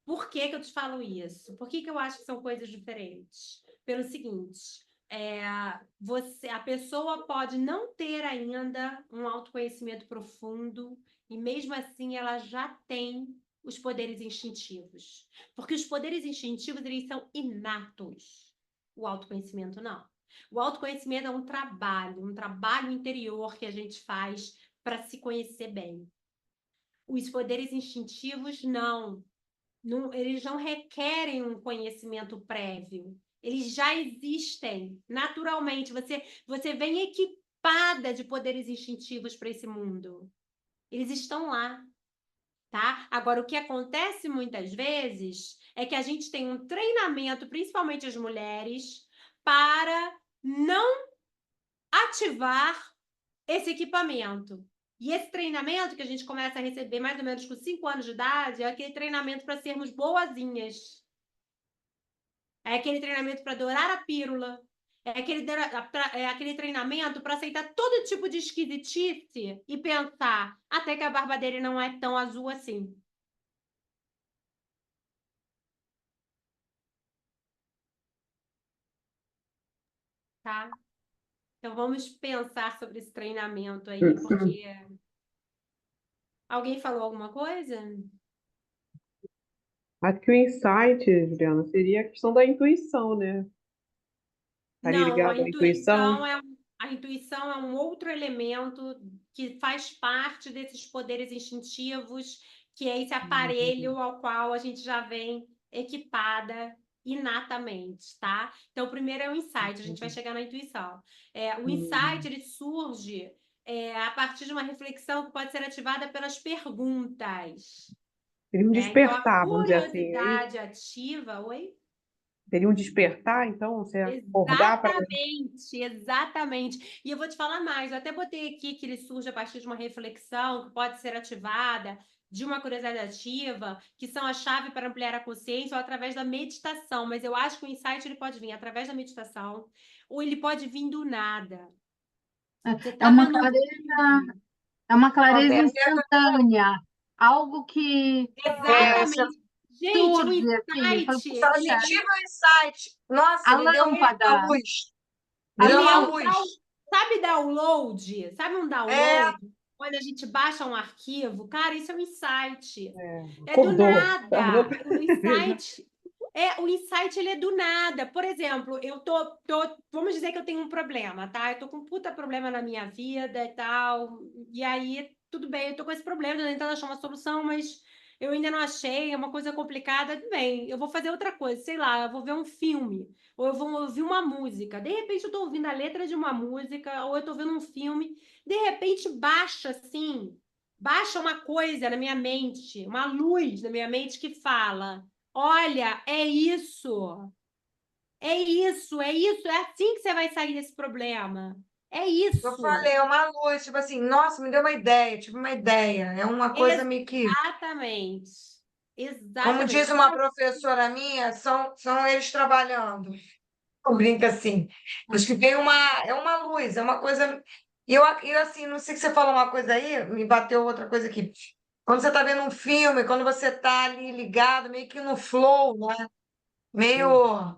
Por que que eu te falo isso? Por que que eu acho que são coisas diferentes? Pelo seguinte, a pessoa pode não ter ainda um autoconhecimento profundo e mesmo assim ela já tem os poderes instintivos. Porque os poderes instintivos, eles são inatos. O autoconhecimento não. O autoconhecimento é um trabalho interior que a gente faz para se conhecer bem. Os poderes instintivos, não. Eles não requerem um conhecimento prévio. Eles já existem naturalmente. Você vem equipada de poderes instintivos para esse mundo. Eles estão lá, tá? Agora, o que acontece muitas vezes é que a gente tem um treinamento, principalmente as mulheres, para não ativar esse equipamento. E esse treinamento que a gente começa a receber mais ou menos com 5 anos de idade é aquele treinamento para sermos boazinhas. É aquele treinamento para adorar a pílula. É aquele treinamento para aceitar todo tipo de esquisitice e pensar até que a barba dele não é tão azul assim. Tá? Então vamos pensar sobre esse treinamento aí, porque alguém falou alguma coisa? Acho que o insight, Juliana, seria a questão da intuição, né? Estaria Não, ligado à intuição? a intuição é um outro elemento que faz parte desses poderes instintivos, que é esse aparelho ao qual a gente já vem equipada inatamente, tá? Então, o primeiro é o insight, a gente vai chegar na intuição. O insight, ele surge a partir de uma reflexão que pode ser ativada pelas perguntas. Seria um Então, a despertar, vamos dizer assim, é isso? curiosidade ativa... Oi? Seria um despertar, então, você acordar para. Exatamente, exatamente. E eu vou te falar mais, eu até botei aqui que ele surge a partir de uma reflexão que pode ser ativada, de uma curiosidade ativa, que são a chave para ampliar a consciência ou através da meditação, mas eu acho que o insight ele pode vir através da meditação ou ele pode vir do nada. Você É tá uma vendo um clareza, filme. é uma clareza Qualquer instantânea, algo que Exatamente. Gente, o surge assim, fala, insight, Só ele senti meu insight. Nossa, a me deu lâmpada, uma luz. Me deu ele é uma um luz. sabe download? Sabe um É, download? Quando a gente baixa um arquivo, cara, isso é um insight. É do Acordou. nada. O insight ele é do nada. Por exemplo, vamos dizer que eu tenho um problema, tá? Eu tô com um puta problema na minha vida e tal. E aí, tudo bem, eu tô com esse problema, tô tentando achar uma solução, mas eu ainda não achei, é uma coisa complicada. Tudo bem, eu vou fazer outra coisa, sei lá, eu vou ver um filme, ou eu vou ouvir uma música. De repente, eu tô ouvindo a letra de uma música, ou eu tô vendo um filme. De repente, baixa uma coisa na minha mente, uma luz na minha mente que fala: olha, é isso, é assim que você vai sair desse problema. É eu isso. falei, é uma luz, tipo assim, nossa, me deu uma ideia, tive uma ideia. É uma coisa meio que, Exatamente. como Exatamente. diz uma professora minha, são eles trabalhando. Eu brinco assim. Acho que vem é uma luz, é uma coisa. E eu, assim, não sei se você falou uma coisa aí, me bateu outra coisa aqui. Quando você está vendo um filme, quando você está ali ligado, meio que no flow, né? Meio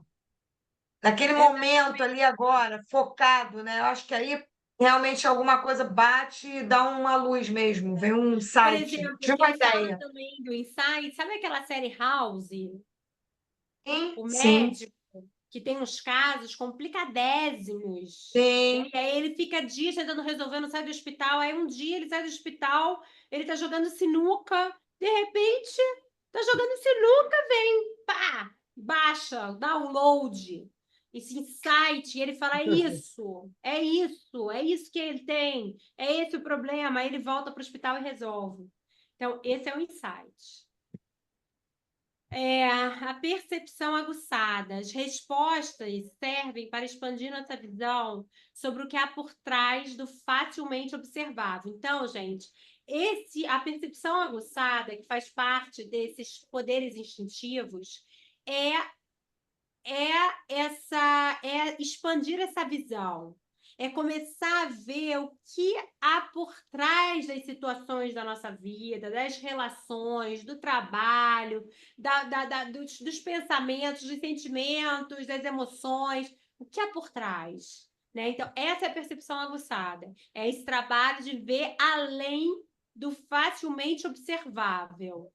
naquele momento ali agora, focado, né? Eu acho que aí realmente alguma coisa bate e dá uma luz mesmo, vem um Por insight, exemplo, tipo uma quem fala ideia. também do insight, sabe aquela série House? Sim, O sim, médico que tem uns casos complicadésimos, né? sim. E aí ele fica dias tentando resolver, não sai do hospital. Aí um dia ele sai do hospital, ele tá jogando sinuca, de repente, tá jogando sinuca, vem, pá, baixa, download, esse insight, e ele fala, é isso que ele tem, é esse o problema. Aí ele volta para o hospital e resolve. Então, esse é o insight. A percepção aguçada. As respostas servem para expandir nossa visão sobre o que há por trás do facilmente observável. Então, gente, a percepção aguçada, que faz parte desses poderes instintivos, é expandir essa visão, é começar a ver o que há por trás das situações da nossa vida, das relações, do trabalho, dos pensamentos, dos sentimentos, das emoções, o que há por trás, né? Então, essa é a percepção aguçada, é esse trabalho de ver além do facilmente observável.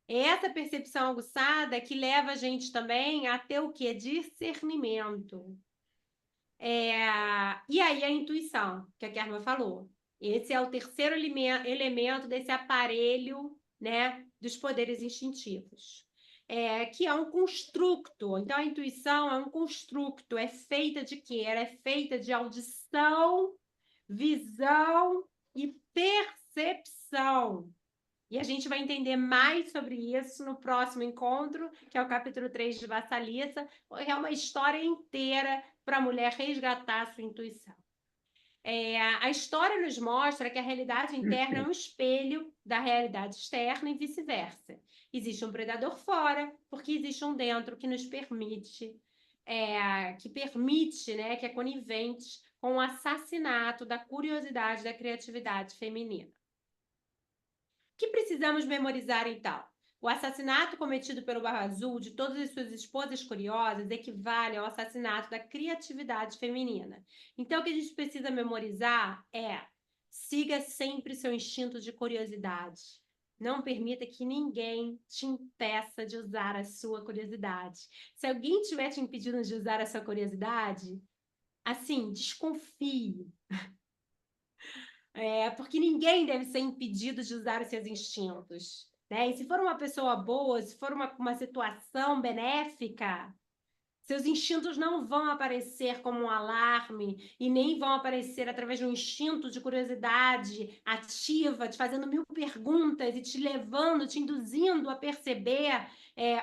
Essa percepção aguçada que leva a gente também a ter o quê? Discernimento. E aí a intuição, que a Kerma falou. Esse é o terceiro elemento desse aparelho, né, dos poderes instintivos. Que é um construto. Então, a intuição é um construto. É feita de quê? Ela é feita de audição, visão e percepção. E a gente vai entender mais sobre isso no próximo encontro, que é o capítulo 3 de Vassalissa. É uma história inteira para a mulher resgatar a sua intuição. A história nos mostra que a realidade interna é um espelho da realidade externa e vice-versa. Existe um predador fora, porque existe um dentro que nos permite, né, que é conivente com o assassinato da curiosidade e da criatividade feminina. O que precisamos memorizar, então? O assassinato cometido pelo Barba Azul de todas as suas esposas curiosas equivale ao assassinato da criatividade feminina. Então, o que a gente precisa memorizar é: siga sempre seu instinto de curiosidade. Não permita que ninguém te impeça de usar a sua curiosidade. Se alguém estiver te impedindo de usar a sua curiosidade, assim, desconfie. Porque ninguém deve ser impedido de usar os seus instintos, né? E se for uma pessoa boa, se for uma situação benéfica, seus instintos não vão aparecer como um alarme e nem vão aparecer através de um instinto de curiosidade ativa, te fazendo 1000 perguntas e te levando, te induzindo a perceber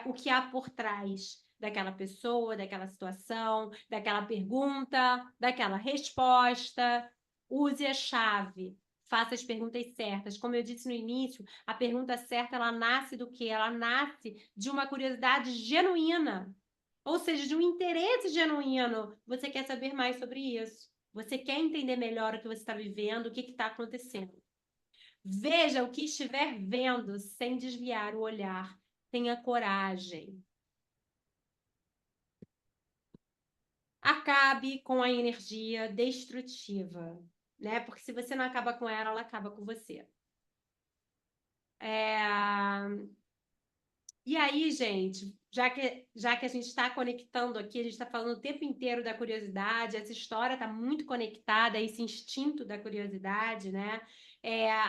o que há por trás daquela pessoa, daquela situação, daquela pergunta, daquela resposta. Use a chave. Faça as perguntas certas. Como eu disse no início, a pergunta certa, ela nasce do quê? Ela nasce de uma curiosidade genuína. Ou seja, de um interesse genuíno. Você quer saber mais sobre isso. Você quer entender melhor o que você está vivendo, o que está acontecendo. Veja o que estiver vendo sem desviar o olhar. Tenha coragem. Acabe com a energia destrutiva, né? Porque se você não acaba com ela, ela acaba com você. E aí, gente, já que a gente está conectando aqui, a gente está falando o tempo inteiro da curiosidade, essa história está muito conectada a esse instinto da curiosidade, né?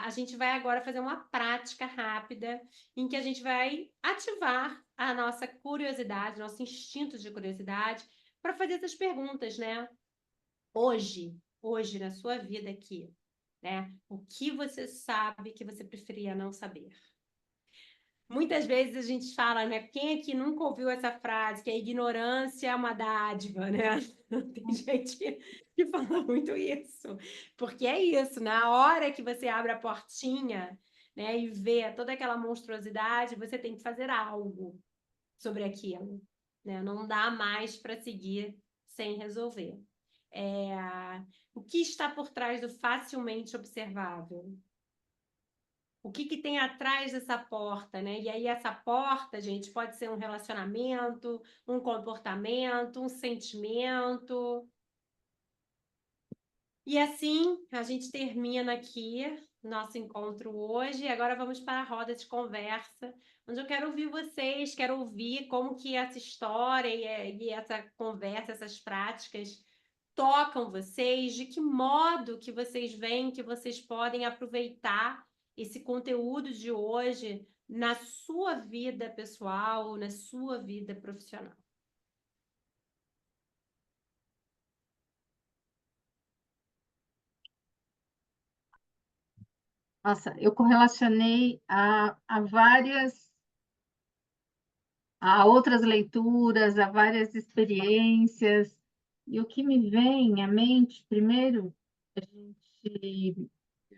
A gente vai agora fazer uma prática rápida em que a gente vai ativar a nossa curiosidade, nosso instinto de curiosidade, para fazer essas perguntas, né? Hoje, na sua vida aqui, né? O que você sabe que você preferia não saber? Muitas vezes a gente fala, né? Quem aqui nunca ouviu essa frase, que a ignorância é uma dádiva, né? Tem gente que fala muito isso. Porque é isso, na hora que você abre a portinha, né, e vê toda aquela monstruosidade, você tem que fazer algo sobre aquilo, né? Não dá mais para seguir sem resolver. O que está por trás do facilmente observável? O que tem atrás dessa porta, né? E aí essa porta, gente, pode ser um relacionamento, um comportamento, um sentimento. E assim, a gente termina aqui nosso encontro hoje. Agora vamos para a roda de conversa, onde eu quero ouvir vocês, quero ouvir como que essa história e essa conversa, essas práticas tocam vocês, de que modo que vocês veem que vocês podem aproveitar esse conteúdo de hoje na sua vida pessoal, na sua vida profissional. Nossa, eu correlacionei a outras leituras, a várias experiências, e o que me vem à mente, primeiro, a gente,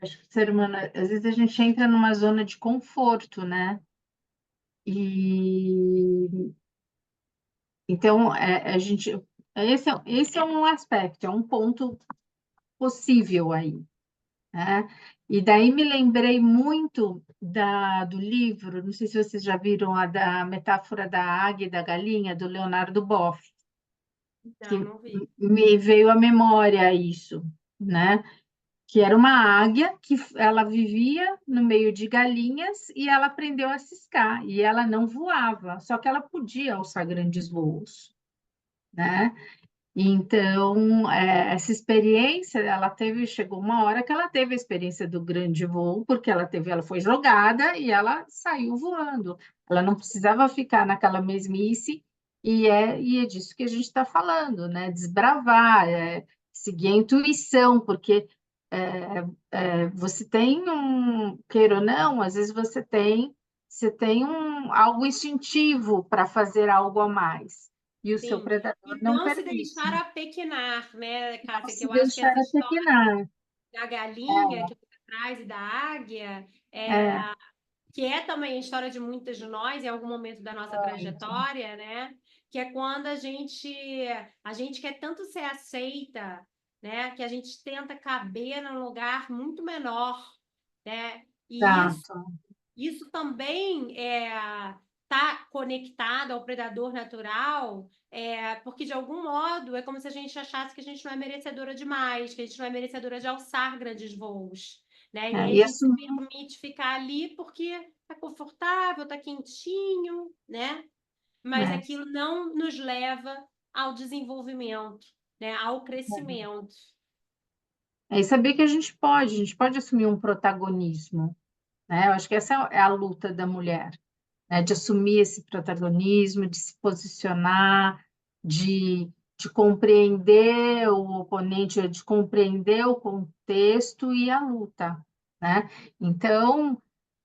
acho que o ser humano, às vezes a gente entra numa zona de conforto, né? E então a gente, esse é um aspecto, é um ponto possível aí, né? E daí me lembrei muito do livro, não sei se vocês já viram a da metáfora da águia e da galinha, do Leonardo Boff, que Não vi. me veio à memória isso, né? Que era uma águia que ela vivia no meio de galinhas e ela aprendeu a ciscar, e ela não voava, só que ela podia alçar grandes voos, né? Então, essa experiência, chegou uma hora que ela teve a experiência do grande voo, porque ela foi jogada e ela saiu voando. Ela não precisava ficar naquela mesmice, e é disso que a gente está falando, né? Desbravar, seguir a intuição, porque você tem queira ou não, às vezes você tem algo instintivo para fazer algo a mais, e o seu Sim. predador E não não se permite. deixar apequenar, né, Não Cássia? Que se eu acho que deixar essa história apequenar. da galinha que você traz e da águia É, que é também a história de muitas de nós em algum momento da nossa trajetória, né? Que é quando a gente quer tanto ser aceita, né? Que a gente tenta caber num lugar muito menor, né? E exato. isso também tá conectado ao predador natural, porque de algum modo é como se a gente achasse que a gente não é merecedora demais, que a gente não é merecedora de alçar grandes voos, né? E aí a E gente se assumir, permite ficar ali porque tá confortável, tá quentinho, né? Mas né? aquilo não nos leva ao desenvolvimento, né? Ao crescimento. E saber que a gente pode assumir um protagonismo, né? Eu acho que essa é a luta da mulher, né? De assumir esse protagonismo, de se posicionar, de compreender o oponente, de compreender o contexto e a luta, né? Então,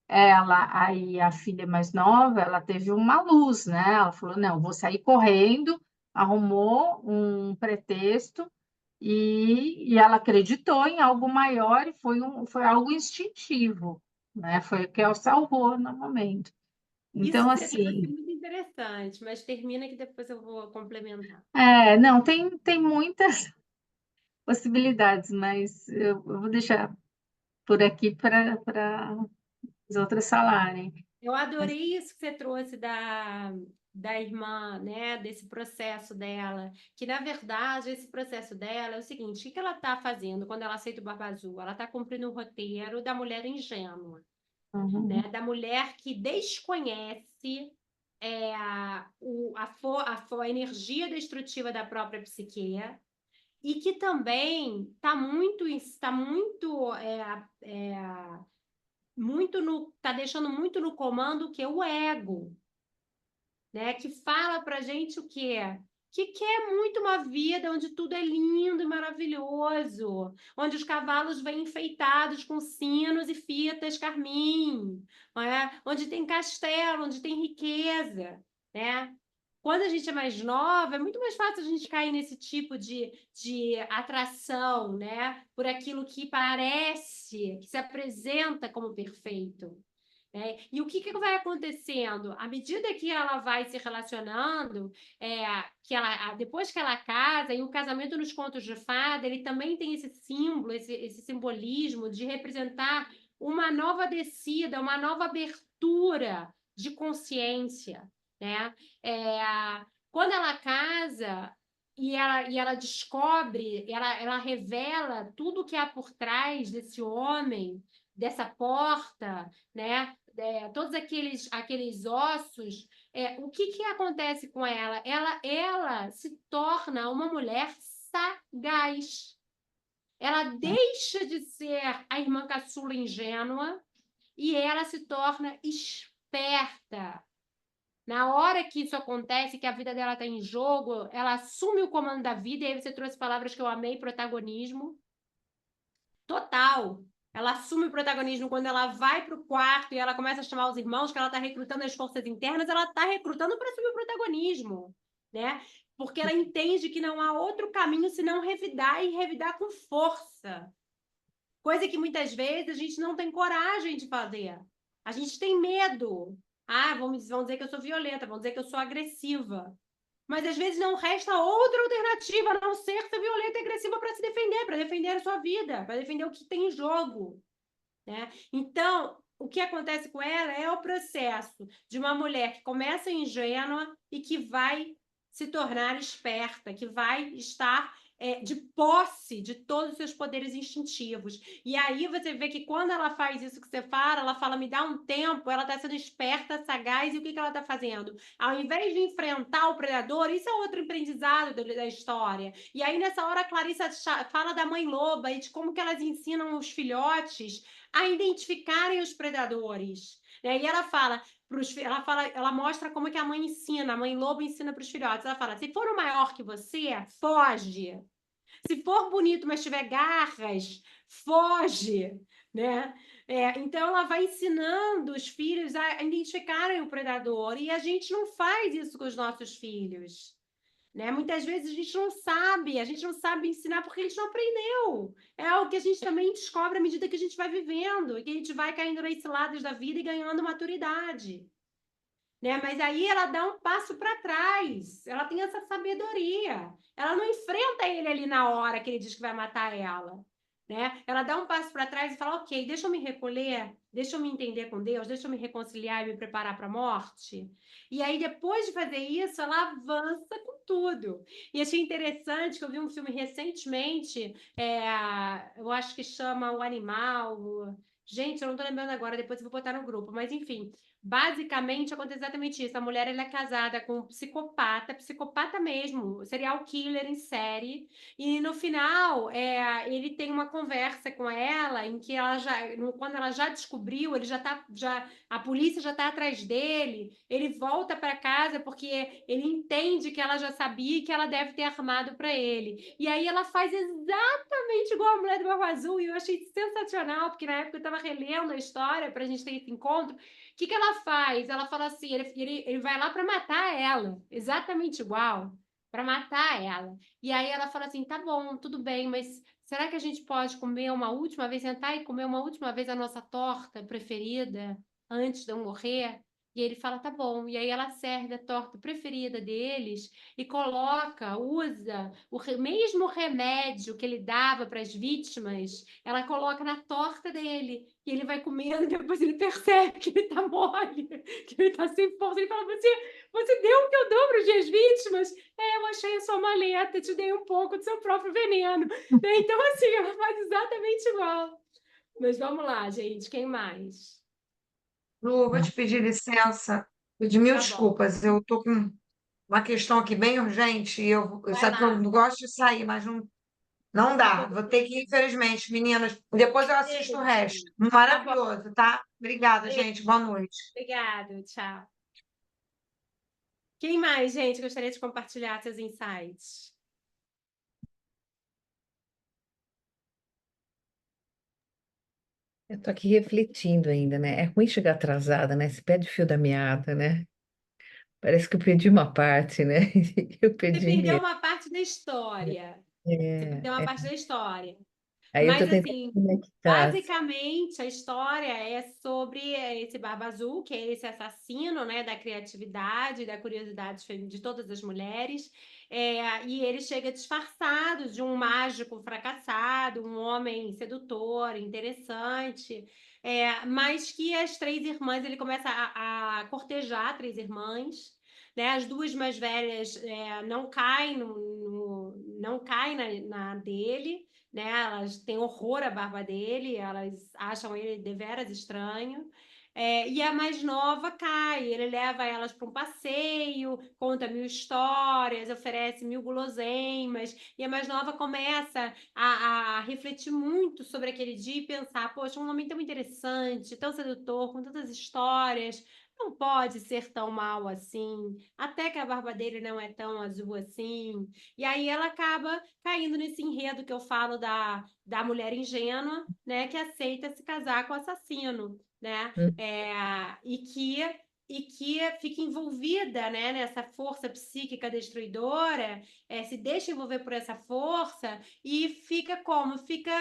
aí a filha mais nova, ela teve uma luz, né? Ela falou, não, vou sair correndo, arrumou um pretexto e ela acreditou em algo maior e foi algo instintivo, né? Foi o que a salvou no momento. Isso Então, que você trouxe é assim, muito interessante, mas termina que depois eu vou complementar. não, tem muitas possibilidades, mas eu vou deixar por aqui para as outras falarem. Eu Mas, adorei isso que você trouxe da irmã, né? Desse processo dela, que na verdade esse processo dela é o seguinte: o que ela está fazendo quando ela aceita o Barba Azul? Ela está cumprindo o roteiro da mulher ingênua, uhum, né? Da mulher que desconhece a energia destrutiva da própria psique e que também tá deixando muito no comando o que o ego, né? Que fala pra gente o quê? Que quer muito uma vida onde tudo é lindo e maravilhoso, onde os cavalos vêm enfeitados com sinos e fitas carmim, né? Onde tem castelo, onde tem riqueza, né? Quando a gente é mais nova, é muito mais fácil a gente cair nesse tipo de atração, né? Por aquilo que parece, que se apresenta como perfeito. E o que vai acontecendo? À medida que ela vai se relacionando, depois que ela casa, e o casamento nos contos de fada, ele também tem esse símbolo, esse simbolismo de representar uma nova descida, uma nova abertura de consciência, né? É, Quando ela casa e ela descobre, ela revela tudo o que há por trás desse homem, dessa porta, né? Todos aqueles ossos, o que acontece com ela? Ela se torna uma mulher sagaz. Ela deixa de ser a irmã caçula ingênua e ela se torna esperta. Na hora que isso acontece, que a vida dela está em jogo, ela assume o comando da vida, e aí você trouxe palavras que eu amei, protagonismo total. ela assume o protagonismo quando ela vai para o quarto e ela começa a chamar os irmãos, que ela está recrutando as forças internas, ela está recrutando para assumir o protagonismo, né? Porque ela entende que não há outro caminho senão revidar e revidar com força. Coisa que muitas vezes a gente não tem coragem de fazer. A gente tem medo. Ah, vão dizer que eu sou violenta, vão dizer que eu sou agressiva. Mas às vezes não resta outra alternativa a não ser ser violenta e agressiva para se defender, para defender a sua vida, para defender o que tem em jogo, né? Então, o que acontece com ela é o processo de uma mulher que começa ingênua e que vai se tornar esperta, que vai estar de posse de todos os seus poderes instintivos. E aí você vê que quando ela faz isso que você fala, ela fala, me dá um tempo, ela está sendo esperta, sagaz, e o que ela está fazendo? Ao invés de enfrentar o predador, isso é outro aprendizado da história. E aí, nessa hora, a Clarissa fala da mãe loba e de como que elas ensinam os filhotes a identificarem os predadores. E ela fala, ela mostra como que a mãe ensina, a mãe lobo ensina para os filhotes. Ela fala: se for o maior que você, foge. Se for bonito, mas tiver garras, foge, né? Então ela vai ensinando os filhos a identificarem o predador e a gente não faz isso com os nossos filhos. Né? Muitas vezes a gente não sabe ensinar porque a gente não aprendeu. É algo que a gente também descobre à medida que a gente vai vivendo, e que a gente vai caindo nas ciladas da vida e ganhando maturidade. Né? Mas aí ela dá um passo para trás, ela tem essa sabedoria. Ela não enfrenta ele ali na hora que ele diz que vai matar ela. Né? Ela dá um passo para trás e fala, ok, deixa eu me recolher, deixa eu me entender com Deus, deixa eu me reconciliar e me preparar para a morte. E aí, depois de fazer isso, ela avança com tudo. E achei interessante que eu vi um filme recentemente, eu acho que chama O Animal. Gente, eu não estou lembrando agora, depois eu vou botar no grupo, mas enfim. Basicamente, acontece exatamente isso. A mulher ela é casada com um psicopata mesmo, serial killer em série. E no final, ele tem uma conversa com ela em que quando ela já descobriu, a polícia já está atrás dele. Ele volta para casa porque ele entende que ela já sabia e que ela deve ter armado para ele. E aí ela faz exatamente igual a mulher do Barba Azul. E eu achei sensacional, porque na época eu estava relendo a história para a gente ter esse encontro. O que ela faz? Ela fala assim, ele vai lá para matar ela, exatamente igual, para matar ela. E aí ela fala assim, tá bom, tudo bem, mas será que a gente pode comer uma última vez, sentar e comer uma última vez a nossa torta preferida antes de eu morrer? E ele fala, tá bom. E aí ela serve a torta preferida deles e usa o mesmo remédio que ele dava para as vítimas, ela coloca na torta dele. E ele vai comendo e depois ele percebe que ele tá mole, que ele tá sem força. Ele fala, você deu o que eu dou para as minhas vítimas? Eu achei a sua maleta, te dei um pouco do seu próprio veneno. Então, assim, ela faz exatamente igual. Mas vamos lá, gente, quem mais? Lu, vou te pedir licença, pedir mil Tá bom. desculpas. Eu estou com uma questão aqui bem urgente e eu Vai sabe que eu lá. gosto de sair, mas não Tá dá. tudo Vou ter que ir, infelizmente, meninas. Depois eu assisto o resto. bem. Tá bom. Maravilhoso, tá? Obrigada, Beijo. gente. Boa noite. Obrigada, tchau. Quem mais, gente, gostaria de compartilhar seus insights? Eu tô aqui refletindo ainda, né? É ruim chegar atrasada, né? Se perde o fio da meada, né? Parece que eu perdi uma parte, né? Eu Você perdi perdeu mesmo. uma parte da história. Você perdeu uma É. parte da história. Aí eu tô Mas, tentando assim, conectar. basicamente, a história é sobre esse Barba Azul, que é esse assassino, né, da criatividade, da curiosidade de todas as mulheres. E ele chega disfarçado de um mágico fracassado, um homem sedutor, interessante. Mas que as três irmãs, ele começa a cortejar três irmãs. Né? As duas mais velhas não caem não caem na dele, né? Elas têm horror à barba dele, elas acham ele deveras estranho. E a mais nova cai, ele leva elas para um passeio, conta 1000 histórias, oferece 1000 guloseimas, e a mais nova começa a refletir muito sobre aquele dia e pensar, poxa, um homem tão interessante, tão sedutor, com tantas histórias, não pode ser tão mal assim, até que a barba dele não é tão azul assim. E aí ela acaba caindo nesse enredo que eu falo da mulher ingênua, né, que aceita se casar com o assassino, né, Hum. e que fica envolvida, né, nessa força psíquica destruidora, se deixa envolver por essa força e fica como? Fica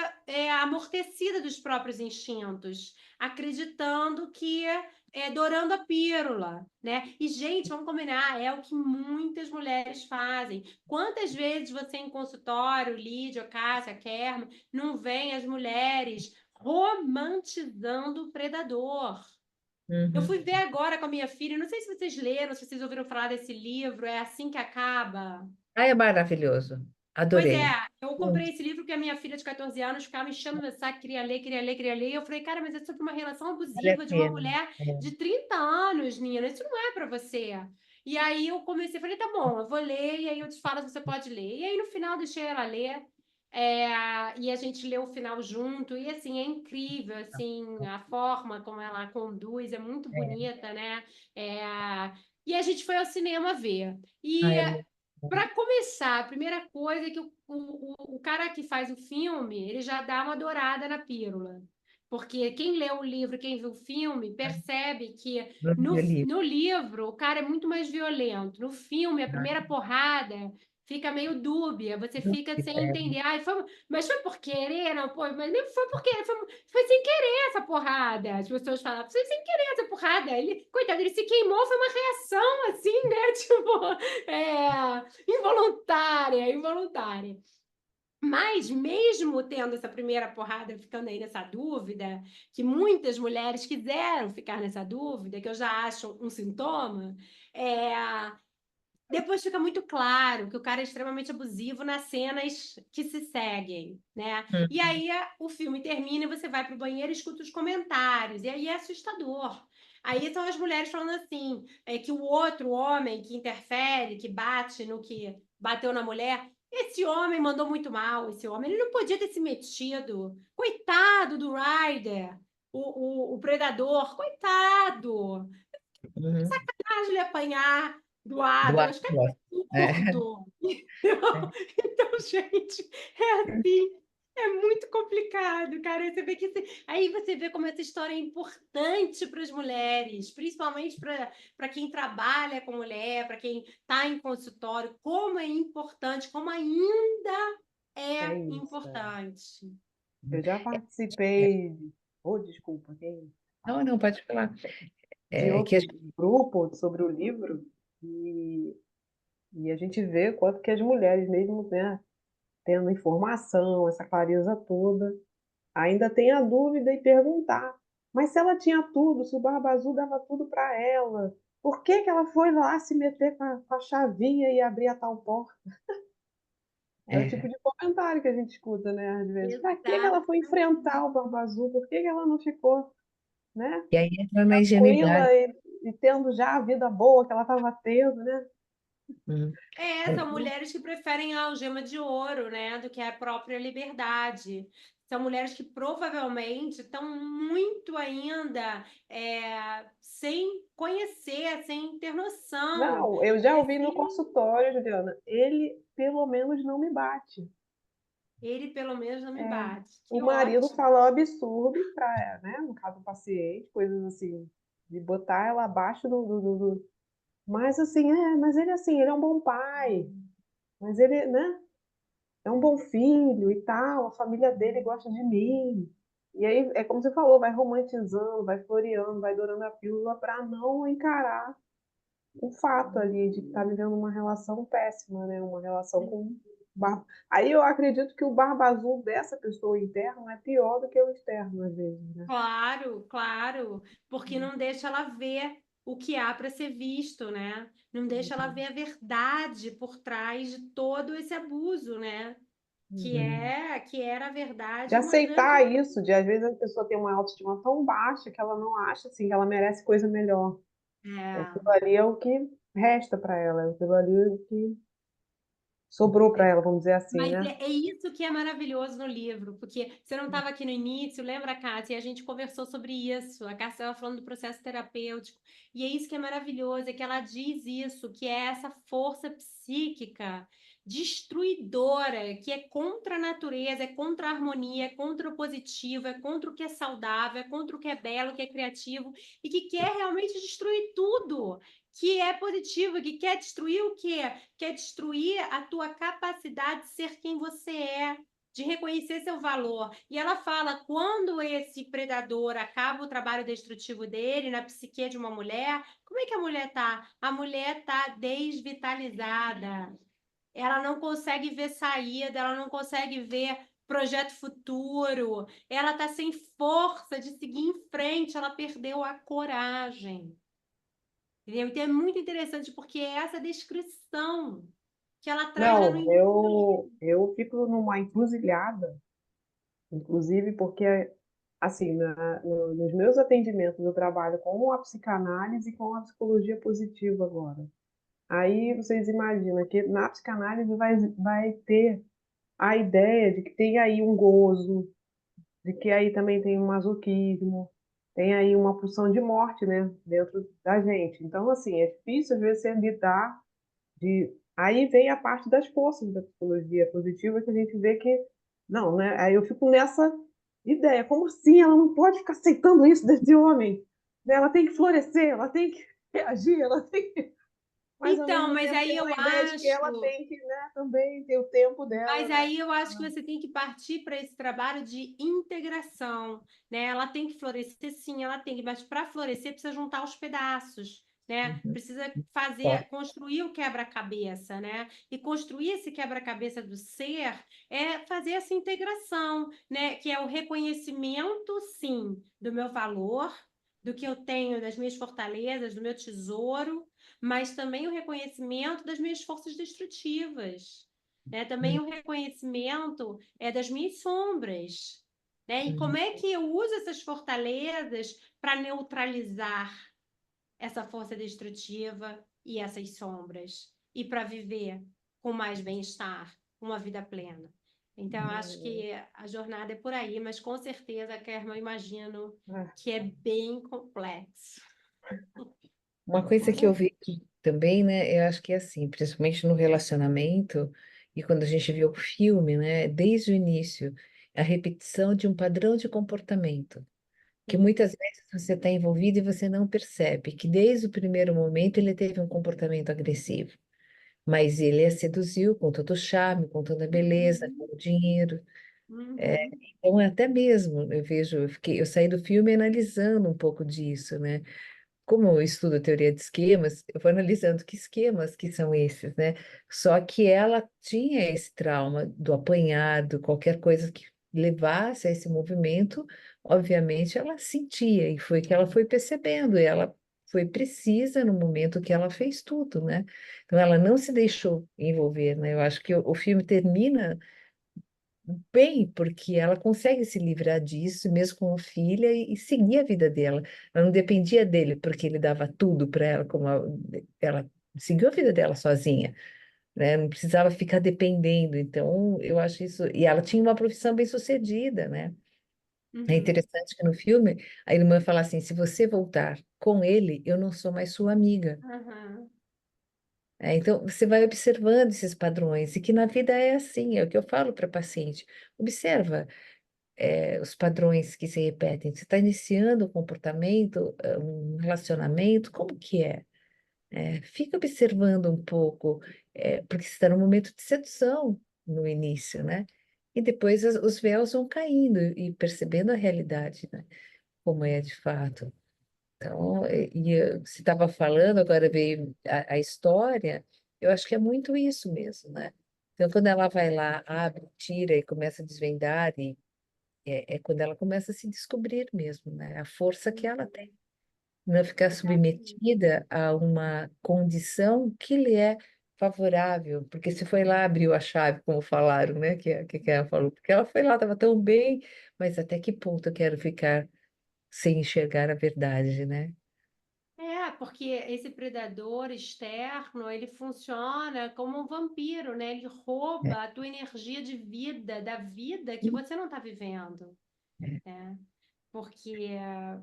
amortecida dos próprios instintos, acreditando que dourando a pílula, né? E, gente, vamos combinar, é o que muitas mulheres fazem. Quantas vezes você em consultório, Lídia, Cássia, Kerma, não vem as mulheres romantizando o predador? Eu fui Uhum. ver agora com a minha filha, não sei se vocês leram, se vocês ouviram falar desse livro, É Assim que Acaba. Ai, é maravilhoso. Pois é, Adorei. eu comprei esse livro porque a minha filha de 14 anos ficava me enchendo meu saco, queria ler, queria ler, queria ler. E eu falei, cara, mas é sobre uma relação Vale a abusiva de uma pena. mulher É. de 30 anos, Nina. Isso não é para você. E aí eu comecei, falei, tá bom, eu vou ler e aí eu te falo se você pode ler. E aí no final deixei ela ler. E a gente leu o final junto, e assim, é incrível, assim, a forma como ela conduz, é muito É. bonita, né? É, e a gente foi ao cinema ver. E Ah, é muito bom. para começar, a primeira coisa é que o cara que faz o filme, ele já dá uma dourada na pílula. Porque quem lê o livro, quem viu o filme, percebe que Não no, li o livro. no livro o cara é muito mais violento. No filme, a primeira porrada fica meio dúbia, você fica sem entender. Ai, mas foi por querer? Não, pô, mas nem foi por querer, foi sem querer essa porrada. As pessoas falam, foi sem querer essa porrada. Ele, coitado, ele se queimou, foi uma reação assim, né? Tipo, involuntária, involuntária. Mas mesmo tendo essa primeira porrada, ficando aí nessa dúvida, que muitas mulheres quiseram ficar nessa dúvida, que eu já acho um sintoma, é, depois fica muito claro que o cara é extremamente abusivo nas cenas que se seguem, né? E Hum. aí o filme termina e você vai pro banheiro e escuta os comentários, e aí é assustador. Aí são as mulheres falando assim, que o outro homem que interfere, que bate no que bateu na mulher, esse homem mandou muito mal, esse homem, ele não podia ter se metido. Coitado do Ryder, o predador, coitado. Uhum. Ele apanhar do Do Adams, que Atlas. É. absurdo! É. Então, gente, é assim, é muito complicado, cara. Você vê que aí você vê como essa história é importante para as mulheres, principalmente para quem trabalha com mulher, para quem está em consultório, como é importante, como ainda É é isso. importante. Eu já participei, oh, desculpa, Não, não, pode falar. de É que a outro gente... grupo sobre o livro e, e a gente vê quanto que as mulheres, mesmo, né, tendo informação, essa clareza toda, ainda tem a dúvida e perguntar. Mas se ela tinha tudo, se o Barba Azul dava tudo para ela, por que que ela foi lá se meter com a chavinha e abrir a tal porta? É o tipo É. de comentário que a gente escuta, né, às vezes. Para que que ela foi Exatamente. enfrentar o Barba Azul? Por que que ela não ficou, né, E aí entra na tranquila ingenuidade. e tendo já a vida boa que ela estava tendo, né? Uhum. São mulheres que preferem a algema de ouro, né, do que a própria liberdade. São mulheres que provavelmente estão muito ainda sem conhecer, sem ter noção. Não, eu já ouvi no Sim, consultório, Juliana, ele pelo menos não me bate. ele pelo menos não me É, bate. o Que marido ótimo. fala um absurdo para, né, no caso do paciente, coisas assim, de botar ela abaixo Mas assim, mas ele assim, ele é um bom pai, mas ele, né, é um bom filho e tal, a família dele gosta de mim. E aí, é como você falou, vai romantizando, vai floreando, vai dourando a pílula para não encarar o fato ali de estar vivendo uma relação péssima, né? Uma relação com barba. Aí eu acredito que o barba azul dessa pessoa interna é pior do que o externo, às vezes, né? Claro, claro, porque não deixa ela ver o que há para ser visto, né? Não deixa ela ver a verdade por trás de todo esse abuso, né? Que Uhum. é que era a De verdade uma grande. aceitar isso, de às vezes a pessoa tem uma autoestima tão baixa que ela não acha assim que ela merece coisa melhor. É, Aquilo ali é o que resta para ela, aquilo ali é o que sobrou para ela, vamos dizer assim, Mas né? é isso que é maravilhoso no livro, porque você não estava aqui no início, lembra, Cássia? E a gente conversou sobre isso. A Cássia estava falando do processo terapêutico. E é isso que é maravilhoso, é que ela diz isso, que é essa força psíquica destruidora, que é contra a natureza, é contra a harmonia, é contra o positivo, é contra o que é saudável, é contra o que é belo, o que é criativo, e que quer realmente destruir tudo que é positivo, que quer destruir o quê? Quer destruir a tua capacidade de ser quem você é, de reconhecer seu valor. E ela fala, quando esse predador acaba o trabalho destrutivo dele na psique de uma mulher, como é que a mulher tá? A mulher tá desvitalizada. Ela não consegue ver saída, ela não consegue ver projeto futuro, ela tá sem força de seguir em frente, ela perdeu a coragem. Entendeu? Então é muito interessante porque é essa descrição que ela traz já no Não, início do eu fico numa encruzilhada, inclusive porque, assim, nos meus atendimentos eu trabalho com a psicanálise e com a psicologia positiva agora. Aí vocês imaginam que na psicanálise vai ter a ideia de que tem aí um gozo, de que aí também tem um masoquismo, tem aí uma pulsão de morte, né, dentro da gente. Então, assim, é difícil às vezes você lidar de... Aí vem a parte das forças da psicologia positiva que a gente vê que, não, né? Aí eu fico nessa ideia, como assim ela não pode ficar aceitando isso desse homem? Né? Ela tem que florescer, ela tem que reagir, ela tem que... Mas ao Então, mesmo mas tempo aí tem eu uma ideia de que ela acho, tem que, né, também ter o tempo dela, mas né? aí eu acho que você tem que partir para esse trabalho de integração, né? Ela tem que florescer, sim, ela tem que, mas para florescer precisa juntar os pedaços, né? Uhum. Precisa Ó, fazer, construir o quebra-cabeça, né? E construir esse quebra-cabeça do ser é fazer essa integração, né? Que é o reconhecimento, sim, do meu valor, do que eu tenho, das minhas fortalezas, do meu tesouro, mas também o reconhecimento das minhas forças destrutivas, né? Também o reconhecimento das minhas sombras, né? E como uhum. é que eu uso essas fortalezas para neutralizar essa força destrutiva e essas sombras e para viver com mais bem-estar, uma vida plena. Então, eu acho que a jornada é por aí, mas com certeza, Kerma, eu imagino É. que é bem complexo. Uma coisa que eu vejo também, né, eu acho que é assim, principalmente no relacionamento, e quando a gente vê o filme, né, desde o início, a repetição de um padrão de comportamento, que muitas vezes você está envolvido e você não percebe, que desde o primeiro momento ele teve um comportamento agressivo, mas ele a seduziu com todo o charme, com toda a beleza, com o dinheiro. Uhum. Então, até mesmo, eu vejo, eu saí do filme analisando um pouco disso, né? Como eu estudo teoria de esquemas, eu vou analisando que esquemas que são esses, né? Só que ela tinha esse trauma do apanhado, qualquer coisa que levasse a esse movimento, obviamente ela sentia, e foi que ela foi percebendo, e ela foi precisa no momento que ela fez tudo, né? Então ela não se deixou envolver, né? Eu acho que o filme termina bem, porque ela consegue se livrar disso, mesmo com a filha, e seguir a vida dela. Ela não dependia dele, porque ele dava tudo para ela, ela seguiu a vida dela sozinha, né? Não precisava ficar dependendo. Então, eu acho isso. E ela tinha uma profissão bem-sucedida, né? É Uhum. interessante que no filme a irmã fala assim: se você voltar com ele, eu não sou mais sua amiga. Uhum. Então, você vai observando esses padrões, e que na vida é assim, é o que eu falo para paciente. Observa os padrões que se repetem. Você está iniciando um comportamento, um relacionamento, como que é? Fica observando um pouco, porque você está num momento de sedução no início, né? E depois os véus vão caindo e percebendo a realidade, né? Como é de fato. Então, você estava falando, agora veio a história, eu acho que é muito isso mesmo, né? Então, quando ela vai lá, abre, tira e começa a desvendar, é quando ela começa a se descobrir mesmo, né? A força que ela tem. Não ficar submetida a uma condição que lhe é favorável, porque se foi lá, abriu a chave, como falaram, né? Que ela falou, porque ela foi lá, estava tão bem, mas até que ponto eu quero ficar sem enxergar a verdade, né? porque esse predador externo, ele funciona como um vampiro, né? Ele rouba a tua energia de vida, da vida que você não está vivendo, né? Porque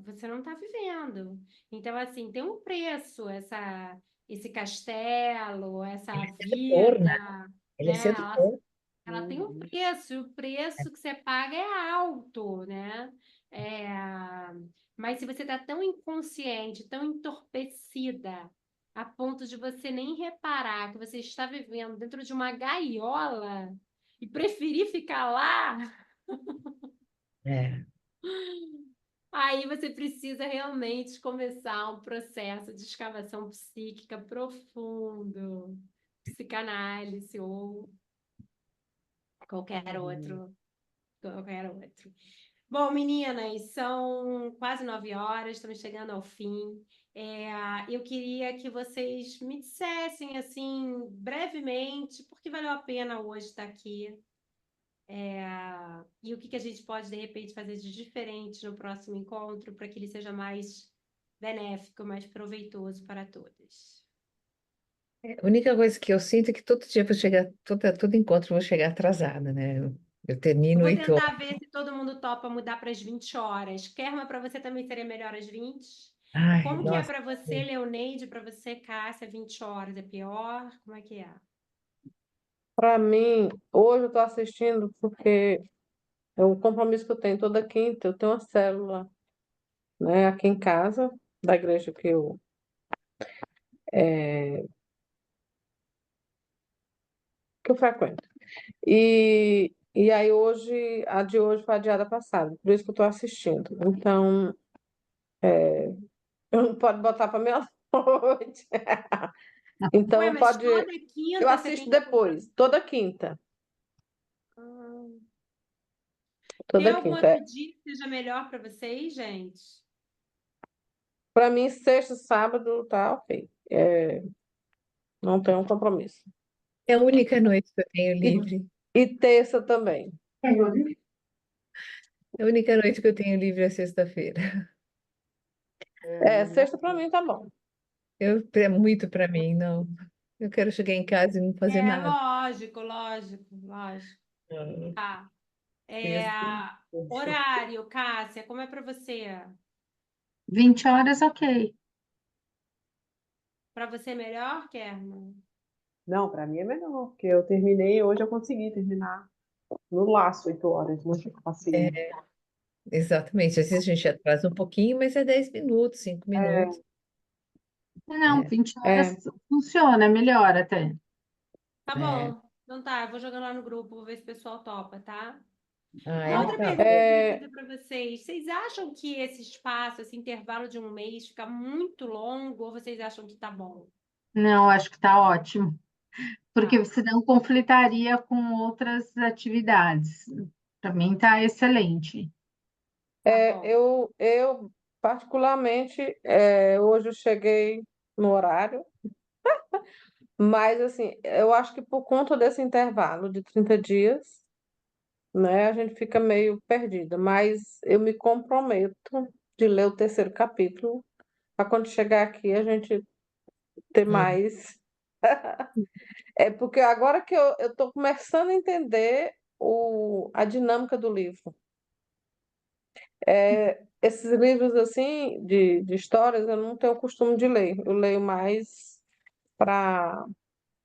você não está vivendo. Então, assim, tem um preço esse castelo, essa Sedutor, né? vida, Ele é né? sedutor. Ela tem um preço, e o preço que você paga é alto, né? É, mas se você está tão inconsciente, tão entorpecida, a ponto de você nem reparar que você está vivendo dentro de uma gaiola e preferir ficar lá, É. aí você precisa realmente começar um processo de escavação psíquica profundo, psicanálise ou qualquer outro. Qualquer outro. Bom, meninas, são quase 9 horas, estamos chegando ao fim. Eu queria que vocês me dissessem, assim, brevemente, por que valeu a pena hoje estar aqui, e o que a gente pode, de repente, fazer de diferente no próximo encontro para que ele seja mais benéfico, mais proveitoso para todas. A única coisa que eu sinto é que todo dia eu vou chegar, todo encontro eu vou chegar atrasada, né? Eu Eu termino vou 8 horas. tentar ver se todo mundo topa mudar para as 20 horas. Kerma, para você também seria melhor às 20? Ai, Como que é nossa. para você, Leoneide, para você, Cássia, 20 horas? É pior? Como é que é? Para mim, hoje eu estou assistindo porque é um compromisso que eu tenho toda quinta. Eu tenho uma célula, né, aqui em casa, da igreja é, que eu frequento. E aí hoje, a de hoje foi adiada passada, por isso que eu estou assistindo. Então, eu não pode botar para meia-noite. Ué, Então mas pode. toda Eu quinta você assisto tem que acordar. depois, toda quinta. Ah. Tem Toda algum quinta. outro dia que seja melhor para vocês, gente? Para mim, sexta, sábado, tá ok. Não tenho um compromisso. É a única noite que eu tenho E, livre. e terça também. É a única noite que eu tenho livre é sexta-feira. Sexta para mim tá bom. É muito para mim, não. Eu quero chegar em casa e não fazer nada. Lógico, lógico, lógico. Não, Tá. É, sexta. horário, Cássia, como é para você? 20 horas, ok. Para você é melhor, Kerma? Não, para mim é melhor, porque eu terminei, hoje eu consegui terminar no laço 8 horas, não fico passeando. Exatamente. Às vezes a gente atrasa um pouquinho, mas é 10 minutos, 5 minutos. Não, É, 20 É, horas funciona, é melhor até. Tá é. bom. Então tá, eu vou jogando lá no grupo, vou ver se o pessoal topa, tá? Uma outra Tá. Então. pergunta que eu queria fazer para vocês. Vocês acham que esse espaço, esse intervalo de um mês, fica muito longo ou vocês acham que tá bom? Não, acho que está ótimo, porque Tá, senão conflitaria com outras atividades. Para mim está excelente. tá bom. eu particularmente, hoje eu cheguei no horário, mas assim, eu acho que por conta desse intervalo de 30 dias, né, a gente fica meio perdida, mas eu me comprometo de ler o terceiro capítulo, para quando chegar aqui a gente ter Hum. mais. É porque agora que eu estou começando a entender a dinâmica do livro. Esses livros assim de histórias eu não tenho o costume de ler. Eu leio mais para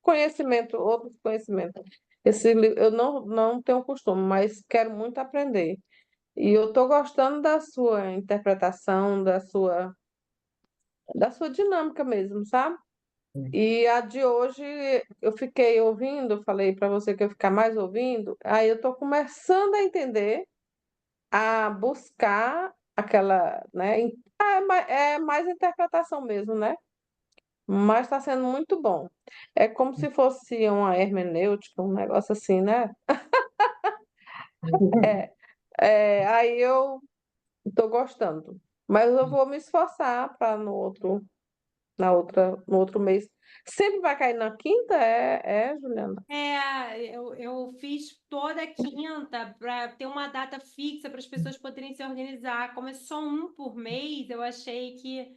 conhecimento, outros conhecimentos. Eu não tenho costume, mas quero muito aprender. E eu estou gostando da sua interpretação, da sua dinâmica mesmo, sabe? E a de hoje eu fiquei ouvindo, falei para você que eu ficar mais ouvindo, aí eu estou começando a entender, a buscar aquela, né? É mais interpretação mesmo, né? Mas está sendo muito bom. É como se fosse uma hermenêutica, um negócio assim, né? Aí eu estou gostando. Mas eu vou me esforçar para no outro mês. Sempre vai cair na quinta, Juliana? Eu fiz toda quinta para ter uma data fixa para as pessoas poderem se organizar. Como é só um por mês, eu achei que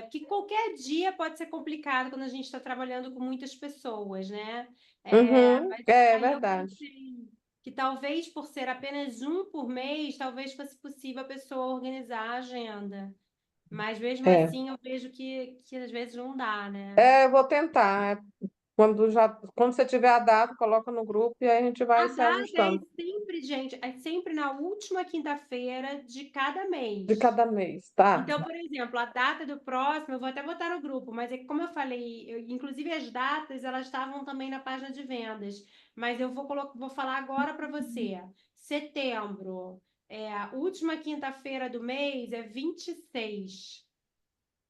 Porque qualquer dia pode ser complicado quando a gente está trabalhando com muitas pessoas, né? Mas É aí eu verdade. pensei que talvez por ser apenas um por mês, talvez fosse possível a pessoa organizar a agenda. Mas mesmo É. assim eu vejo que às vezes não dá, né? Eu vou tentar. Quando você tiver a data, coloca no grupo e aí a gente vai A se data é ajustando sempre, gente, é sempre na última quinta-feira de cada de mês. cada mês, tá? Então, por exemplo, a data do próximo, eu vou até botar no grupo, mas é que como eu falei, inclusive as datas, elas estavam também na página de vendas, mas eu vou falar agora para você. Setembro, a última quinta-feira do mês é 26.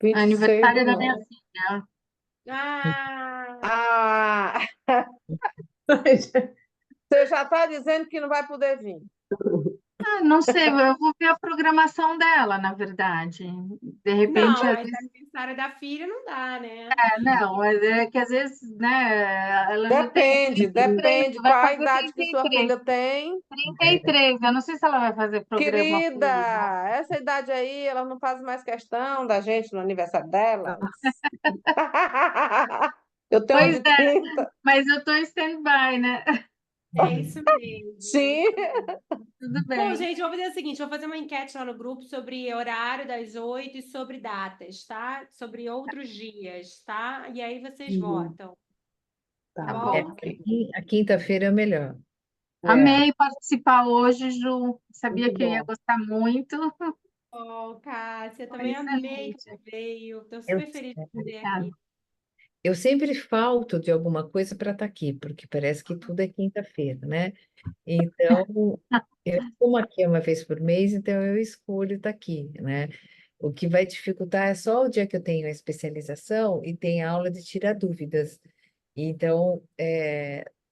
26 do Aniversário da minha mês. filha. Ah, Ah, você já está dizendo que não vai poder vir. Não sei, eu vou ver a programação dela, na verdade. De repente, não, às mas vezes, aniversário da filha não dá, né? não, mas é que às vezes, né, ela já tem Depende, 33, depende. vai Qual a fazer idade que sua 33, filha tem? 33. Eu não sei se ela vai fazer programa Querida, comigo. essa idade aí, ela não faz mais questão da gente no aniversário delas. Eu tenho uma Pois de é, 30. mas eu estou em stand-by, né? É isso mesmo. Sim. Tudo Bom, bem. gente, eu vou fazer o seguinte, eu vou fazer uma enquete lá no grupo sobre horário das 8 e sobre datas, tá? Sobre outros dias, tá? E aí vocês Uhum. votam, Tá tá bom. É, bom? porque a quinta-feira é o melhor. Amei participar hoje, Ju. Sabia Muito que eu ia bom. gostar muito. Bom, Cássia, Foi também amei que excelente. você veio. Estou Eu, super feliz de você Obrigada. aqui. eu sempre falto de alguma coisa para estar aqui, porque parece que tudo é quinta-feira, né? Então, como aqui é uma vez por mês, então eu escolho estar aqui, né? O que vai dificultar é só o dia que eu tenho a especialização e tem aula de tirar dúvidas. Então,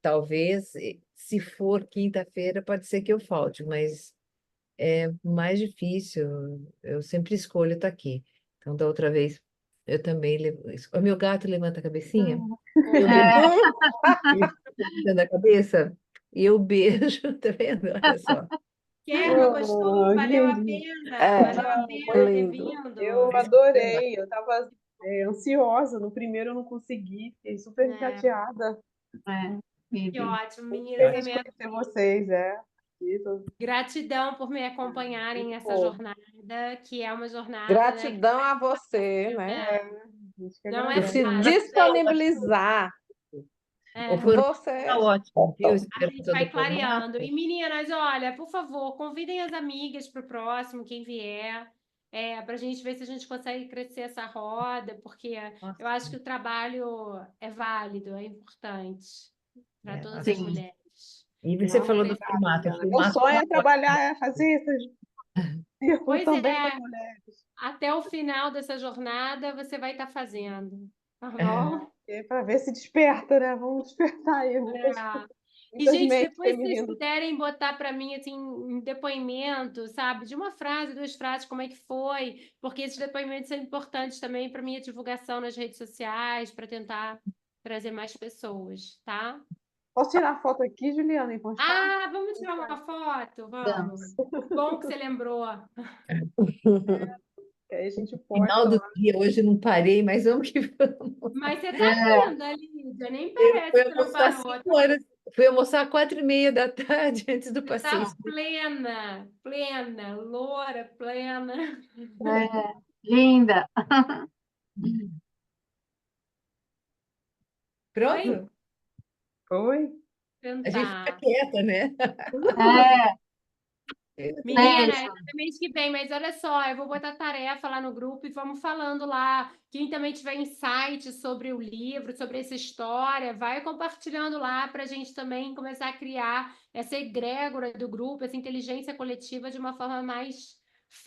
talvez, se for quinta-feira, pode ser que eu falte, mas é mais difícil. Eu sempre escolho estar aqui. Então, da outra vez, eu também. O meu gato levanta a cabecinha, eu beijo É, a cabeça e eu beijo, tá vendo? Olha só. Kerma, gostou? Oh, que Valeu a lindinho. pena? É, Valeu a Foi, pena ter lindo. eu vindo? adorei. Eu estava ansiosa. No primeiro eu não consegui. Fiquei super É, chateada. que Vivi. ótimo, meninas, Feliz de também. conhecer vocês, é. Gratidão por me acompanharem Muito nessa bom. jornada, que é uma jornada, né, que Gratidão a você, né? é, É, a gente que não é Por se agradece. fácil. disponibilizar. O É, formato Você. está ótimo, viu? a Espero que gente todo vai o formato. clareando. E meninas, olha, por favor, convidem as amigas para o próximo, quem vier, para a gente ver se a gente consegue crescer essa roda, porque eu Nossa, acho que o trabalho é válido, é importante para todas as acho. Sim. mulheres. E você Então, falou do Obrigada, formato. O Juliana. Meu formato sonho está é ótimo. trabalhar, fazer esse círculo pois também com as é, mulheres. até o final dessa jornada você vai estar fazendo, tá bom? Para ver se desperta, né? Vamos despertar aí É. E, muitas gente, mentes depois se vocês femininas. puderem botar para mim, assim, um depoimento, sabe? De uma frase, duas frases, como é que foi, porque esses depoimentos são importantes também para minha divulgação nas redes sociais, para tentar trazer mais pessoas, tá? Posso tirar foto aqui, Juliana, e postar? Ah, vamos tirar uma foto? Vamos. Vamos. Bom que você lembrou. Que aí a gente Final posta do lá. dia, hoje não parei, mas vamos que vamos. Mas você tá É, linda, Lídia, nem Eu fui parece que você não almoçar parou. 5 horas, fui almoçar 4h30 da tarde antes do Você passeio. tá plena, plena, loura, plena. linda. Oi? Pronto? Oi? A gente fica Tentar. quieta, né? É, Menina, é beijo. até mês que vem, mas olha só, eu vou botar tarefa lá no grupo e vamos falando lá. Quem também tiver insight sobre o livro, sobre essa história, vai compartilhando lá para a gente também começar a criar essa egrégora do grupo, essa inteligência coletiva de uma forma mais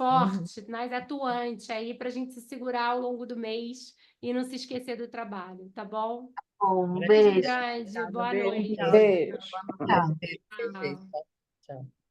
Uhum. forte, mais atuante aí, para a gente se segurar ao longo do mês e não se esquecer do trabalho, tá bom? Um Beijo beijo. grande, Obrigada, boa beijo, noite. tchau. Beijo. Tchau. Beijo. Tchau. Tchau.